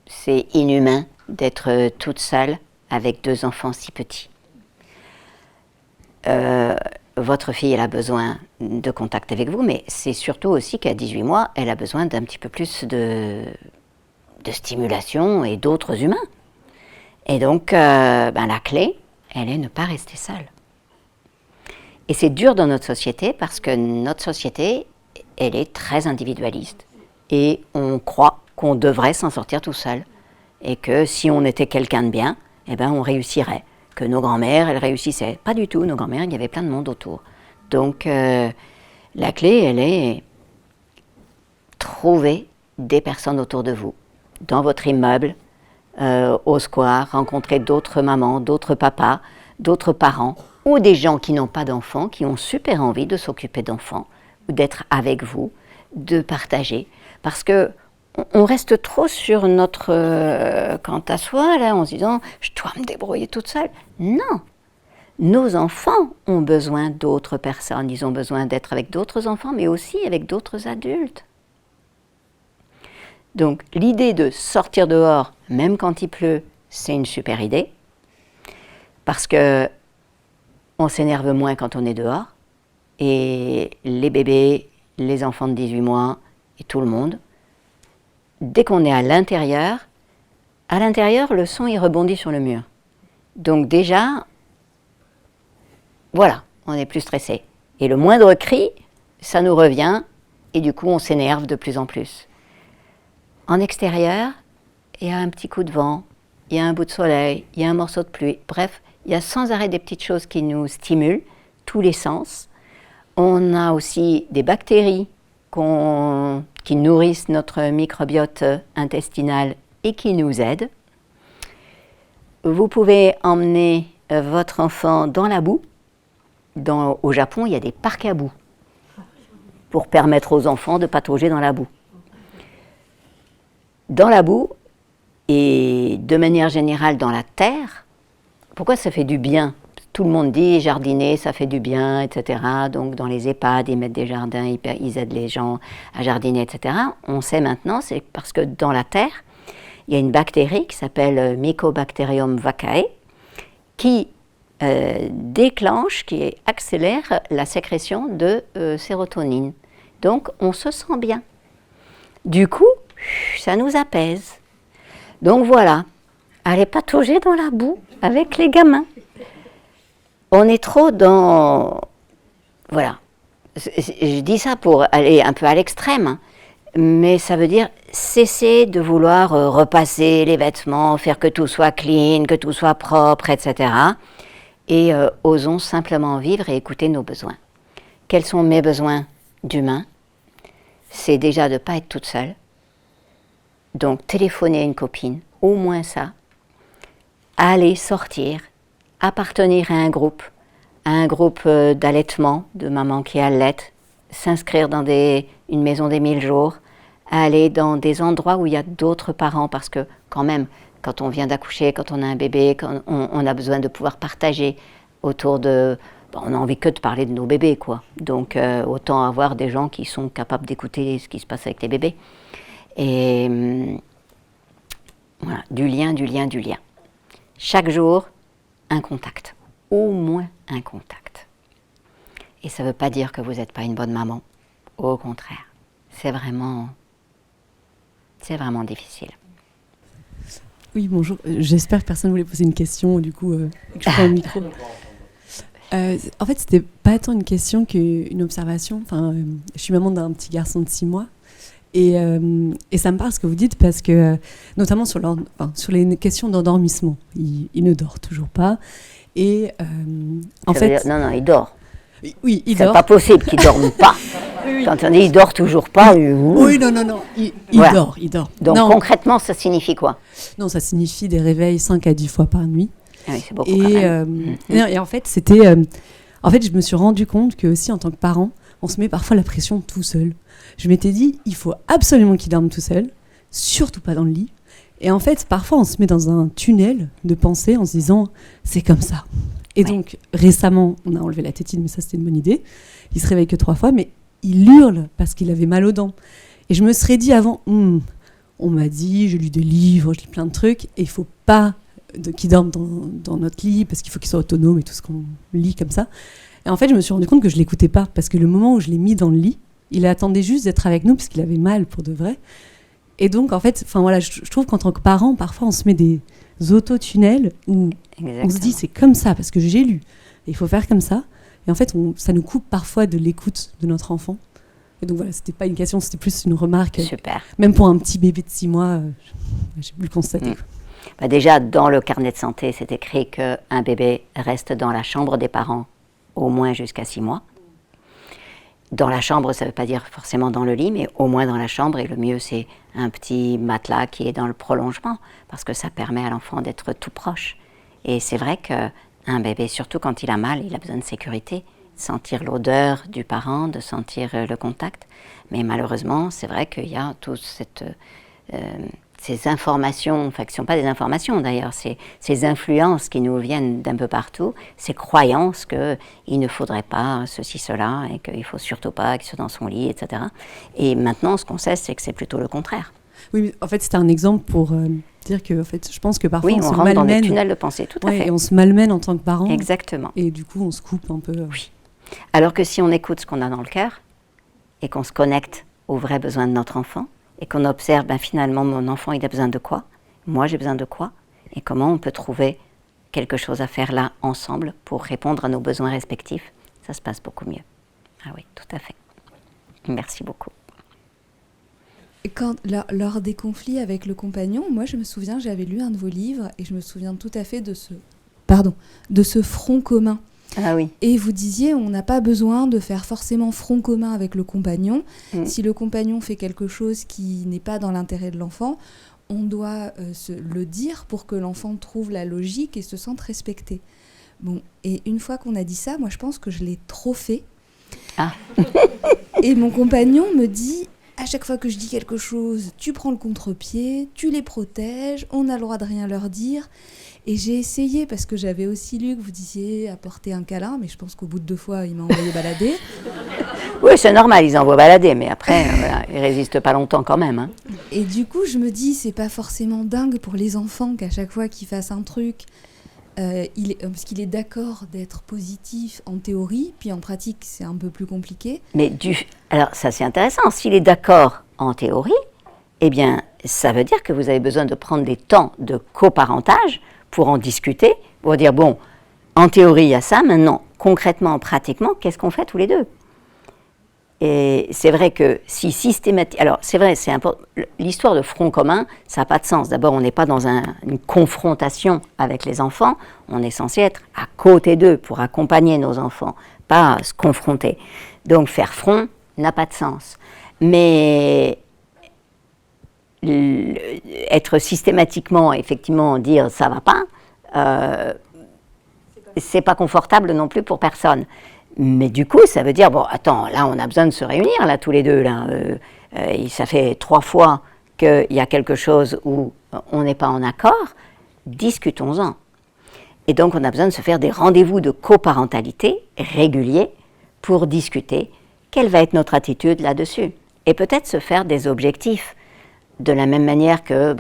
c'est inhumain d'être toute seule avec 2 enfants si petits. Votre fille, elle a besoin de contact avec vous, mais c'est surtout aussi qu'à 18 mois, elle a besoin d'un petit peu plus de stimulation et d'autres humains. Et donc, la clé, elle est ne pas rester seule. Et c'est dur dans notre société parce que notre société, elle est très individualiste. Et on croit qu'on devrait s'en sortir tout seul. Et que si on était quelqu'un de bien, on réussirait. Que nos grands-mères, elles réussissaient. Pas du tout, nos grands-mères, il y avait plein de monde autour. Donc, la clé, elle est trouver des personnes autour de vous. Dans votre immeuble, au square, rencontrer d'autres mamans, d'autres papas, d'autres parents, ou des gens qui n'ont pas d'enfants, qui ont super envie de s'occuper d'enfants, ou d'être avec vous, de partager. Parce que on reste trop sur notre quant à soi, là, en se disant « je dois me débrouiller toute seule ». Non, nos enfants ont besoin d'autres personnes, ils ont besoin d'être avec d'autres enfants, mais aussi avec d'autres adultes. Donc l'idée de sortir dehors, même quand il pleut, c'est une super idée, parce que on s'énerve moins quand on est dehors, et les bébés, les enfants de 18 mois, et tout le monde, dès qu'on est à l'intérieur, le son, il rebondit sur le mur. Donc déjà, voilà, on est plus stressé. Et le moindre cri, ça nous revient, et du coup, on s'énerve de plus en plus. En extérieur, il y a un petit coup de vent, il y a un bout de soleil, il y a un morceau de pluie. Bref, il y a sans arrêt des petites choses qui nous stimulent, tous les sens. On a aussi des bactéries qui nourrissent notre microbiote intestinal et qui nous aident. Vous pouvez emmener votre enfant dans la boue. Au Japon, il y a des parcs à boue pour permettre aux enfants de patauger dans la boue. Dans la boue et de manière générale dans la terre, pourquoi ça fait du bien ? Tout le monde dit jardiner, ça fait du bien, etc. Donc dans les EHPAD, ils mettent des jardins, ils aident les gens à jardiner, etc. On sait maintenant, c'est parce que dans la terre, il y a une bactérie qui s'appelle Mycobacterium vaccae qui déclenche, qui accélère la sécrétion de sérotonine. Donc on se sent bien. Du coup, ça nous apaise. Donc voilà, allez patauger dans la boue avec les gamins. On est trop dans... Voilà. Je dis ça pour aller un peu à l'extrême, hein, mais ça veut dire cesser de vouloir repasser les vêtements, faire que tout soit clean, que tout soit propre, etc. Et osons simplement vivre et écouter nos besoins. Quels sont mes besoins d'humain ? C'est déjà de ne pas être toute seule. Donc téléphoner à une copine, au moins ça. Aller sortir, appartenir à un groupe d'allaitement, de maman qui allaitent, s'inscrire dans une maison des 1000 jours, aller dans des endroits où il y a d'autres parents, parce que quand même, quand on vient d'accoucher, quand on a un bébé, quand on a besoin de pouvoir partager autour de... on n'a envie que de parler de nos bébés, quoi. Donc autant avoir des gens qui sont capables d'écouter ce qui se passe avec les bébés. Et voilà, du lien. Chaque jour, un contact. Au moins un contact. Et ça ne veut pas dire que vous n'êtes pas une bonne maman. Au contraire. C'est vraiment difficile. Oui, bonjour. J'espère que personne ne voulait poser une question, du coup, que je prends le micro. En fait, c'était pas tant une question qu'une observation. Enfin, je suis maman d'un petit garçon de 6 mois. Et ça me parle ce que vous dites parce que, notamment sur les questions d'endormissement, il ne dort toujours pas. Et en fait... Non, il dort. Oui, il c'est dort. C'est pas possible qu'il dorme pas. Oui. Quand on dit il dort toujours pas... Oui, non, il voilà. Il dort. Donc non. Concrètement, ça signifie quoi ? Non, ça signifie des réveils 5 à 10 fois par nuit. Ah oui, c'est beaucoup quand même. Et en fait, c'était... en fait, je me suis rendu compte que aussi en tant que parent, on se met parfois la pression tout seul. Je m'étais dit, il faut absolument qu'il dorme tout seul, surtout pas dans le lit. Et en fait, parfois, on se met dans un tunnel de pensée en se disant, c'est comme ça. Et donc, récemment, on a enlevé la tétine, mais ça, c'était une bonne idée. Il se réveille que 3 fois, mais il hurle parce qu'il avait mal aux dents. Et je me serais dit avant, on m'a dit, j'ai lu des livres, je lis plein de trucs, et il ne faut pas qu'il dorme dans notre lit, parce qu'il faut qu'il soit autonome et tout ce qu'on lit comme ça. Et en fait, je me suis rendu compte que je ne l'écoutais pas, parce que le moment où je l'ai mis dans le lit, il attendait juste d'être avec nous, parce qu'il avait mal pour de vrai. Et donc, en fait, je trouve qu'en tant que parent, parfois, on se met des autotunnels où on se dit, c'est comme ça, parce que j'ai lu, et il faut faire comme ça. Et en fait, ça nous coupe parfois de l'écoute de notre enfant. Et donc voilà, c'était pas une question, c'était plus une remarque. Super. Même pour un petit bébé de 6 mois, j'ai pu le constater. Déjà, dans le carnet de santé, c'est écrit qu'un bébé reste dans la chambre des parents au moins jusqu'à 6 mois. Dans la chambre, ça ne veut pas dire forcément dans le lit, mais au moins dans la chambre. Et le mieux, c'est un petit matelas qui est dans le prolongement, parce que ça permet à l'enfant d'être tout proche. Et c'est vrai qu'un bébé, surtout quand il a mal, il a besoin de sécurité, de sentir l'odeur du parent, de sentir le contact. Mais malheureusement, c'est vrai qu'il y a toute ces informations, enfin qui ne sont pas des informations d'ailleurs, ces influences qui nous viennent d'un peu partout, ces croyances qu'il ne faudrait pas ceci, cela, et qu'il ne faut surtout pas qu'il soit dans son lit, etc. Et maintenant, ce qu'on sait, c'est que c'est plutôt le contraire. Oui, mais en fait, c'était un exemple pour dire que en fait, je pense que parfois on se rentre malmène. dans des tunnels de pensée, tout à fait. Et on se malmène en tant que parent. Exactement. Et du coup, on se coupe un peu. Oui. Alors que si on écoute ce qu'on a dans le cœur, et qu'on se connecte aux vrais besoins de notre enfant, et qu'on observe, finalement, mon enfant, il a besoin de quoi? Moi, j'ai besoin de quoi? Et comment on peut trouver quelque chose à faire là, ensemble, pour répondre à nos besoins respectifs? Ça se passe beaucoup mieux. Ah oui, tout à fait. Merci beaucoup. Lors des conflits avec le compagnon, moi, je me souviens, j'avais lu un de vos livres, et je me souviens tout à fait de ce front commun. Ah oui. Et vous disiez, on n'a pas besoin de faire forcément front commun avec le compagnon. Si le compagnon fait quelque chose qui n'est pas dans l'intérêt de l'enfant, on doit le dire pour que l'enfant trouve la logique et se sente respecté. Bon, et une fois qu'on a dit ça, moi je pense que je l'ai trop fait. Ah. Et mon compagnon me dit, à chaque fois que je dis quelque chose, tu prends le contre-pied, tu les protèges, on a le droit de rien leur dire. Et j'ai essayé, parce que j'avais aussi lu que vous disiez apporter un câlin, mais je pense qu'au bout de 2 fois, il m'a envoyé balader. Oui, c'est normal, ils envoient balader, mais après, ils ne résistent pas longtemps quand même. Hein. Et du coup, je me dis, c'est pas forcément dingue pour les enfants qu'à chaque fois qu'ils fassent un truc, parce qu'il est d'accord d'être positif en théorie, puis en pratique, c'est un peu plus compliqué. Mais alors, ça c'est intéressant, s'il est d'accord en théorie, eh bien, ça veut dire que vous avez besoin de prendre des temps de coparentage pour en discuter, pour dire, bon, en théorie, il y a ça, maintenant, concrètement, pratiquement, qu'est-ce qu'on fait tous les deux? Et c'est vrai que si systématiquement... Alors, c'est vrai, c'est important. L'histoire de front commun, ça n'a pas de sens. D'abord, on n'est pas dans une confrontation avec les enfants, on est censé être à côté d'eux pour accompagner nos enfants, pas se confronter. Donc, faire front n'a pas de sens. Mais... être systématiquement, effectivement, dire ça va pas, c'est pas confortable non plus pour personne. Mais du coup, ça veut dire, bon, attends, là, on a besoin de se réunir, là, tous les deux, là. Ça fait 3 fois qu'il y a quelque chose où on n'est pas en accord, discutons-en. Et donc, on a besoin de se faire des rendez-vous de coparentalité réguliers pour discuter quelle va être notre attitude là-dessus. Et peut-être se faire des objectifs. De la même manière que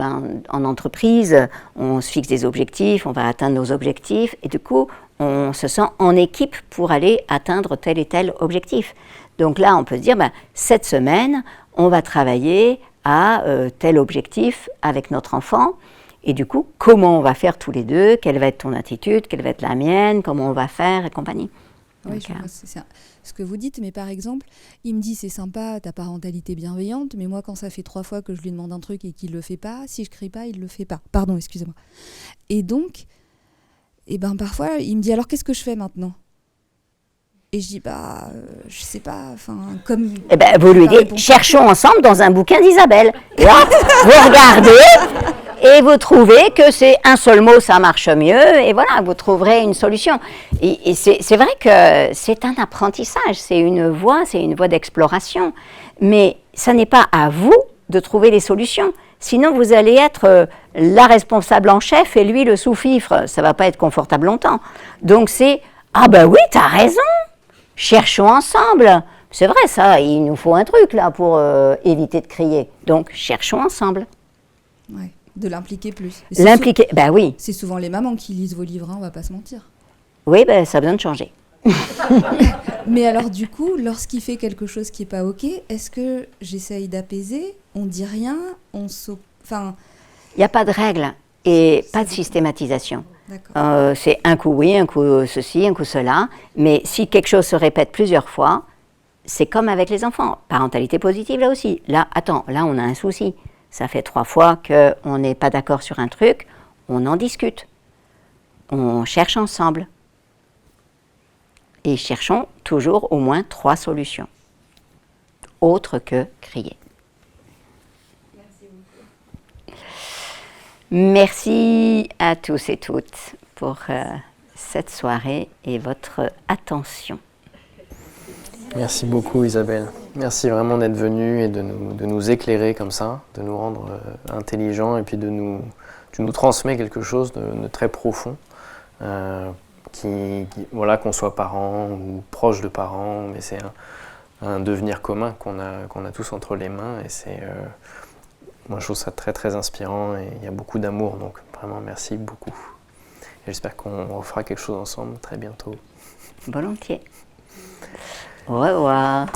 en entreprise, on se fixe des objectifs, on va atteindre nos objectifs, et du coup, on se sent en équipe pour aller atteindre tel et tel objectif. Donc là, on peut se dire, cette semaine, on va travailler à tel objectif avec notre enfant, et du coup, comment on va faire tous les deux, quelle va être ton attitude, quelle va être la mienne, comment on va faire, et compagnie. Oui, je vois, c'est ce que vous dites, mais par exemple, il me dit c'est sympa ta parentalité bienveillante, mais moi quand ça fait 3 fois que je lui demande un truc et qu'il le fait pas, si je crie pas, il le fait pas. Pardon, excusez-moi. Et donc, parfois il me dit alors qu'est-ce que je fais maintenant? Et je dis je sais pas, comme. Vous lui dites cherchons ensemble dans un bouquin d'Isabelle. Et là, vous regardez. Et vous trouvez que c'est un seul mot, ça marche mieux, et voilà, vous trouverez une solution. Et c'est vrai que c'est un apprentissage, c'est une voie d'exploration. Mais ça n'est pas à vous de trouver les solutions. Sinon, vous allez être la responsable en chef et lui le sous-fifre. Ça ne va pas être confortable longtemps. Donc c'est « Ah ben oui, t'as raison, cherchons ensemble ». C'est vrai ça, il nous faut un truc là pour éviter de crier. Donc cherchons ensemble. Ouais, de l'impliquer plus. L'impliquer, ben oui. C'est souvent les mamans qui lisent vos livres, hein, on va pas se mentir. Oui, ben ça a besoin de changer. Mais alors du coup, lorsqu'il fait quelque chose qui est pas ok, est-ce que j'essaye d'apaiser? On dit rien, enfin. Il n'y a pas de règle et pas de systématisation. D'accord. C'est un coup oui, un coup ceci, un coup cela. Mais si quelque chose se répète plusieurs fois, c'est comme avec les enfants. Parentalité positive là aussi. Là, attends, là on a un souci. Ça fait 3 fois qu'on n'est pas d'accord sur un truc, on en discute. On cherche ensemble. Et cherchons toujours au moins 3 solutions. Autres que crier. Merci à tous et toutes pour cette soirée et votre attention. Merci beaucoup Isabelle. Merci vraiment d'être venue et de nous éclairer comme ça, de nous rendre intelligents et puis tu nous transmets quelque chose de très profond. Voilà, qu'on soit parents ou proches de parents, mais c'est un devenir commun qu'on a tous entre les mains et moi je trouve ça très très inspirant et il y a beaucoup d'amour, donc vraiment merci beaucoup. Et j'espère qu'on refera quelque chose ensemble très bientôt. Volontiers. Au revoir.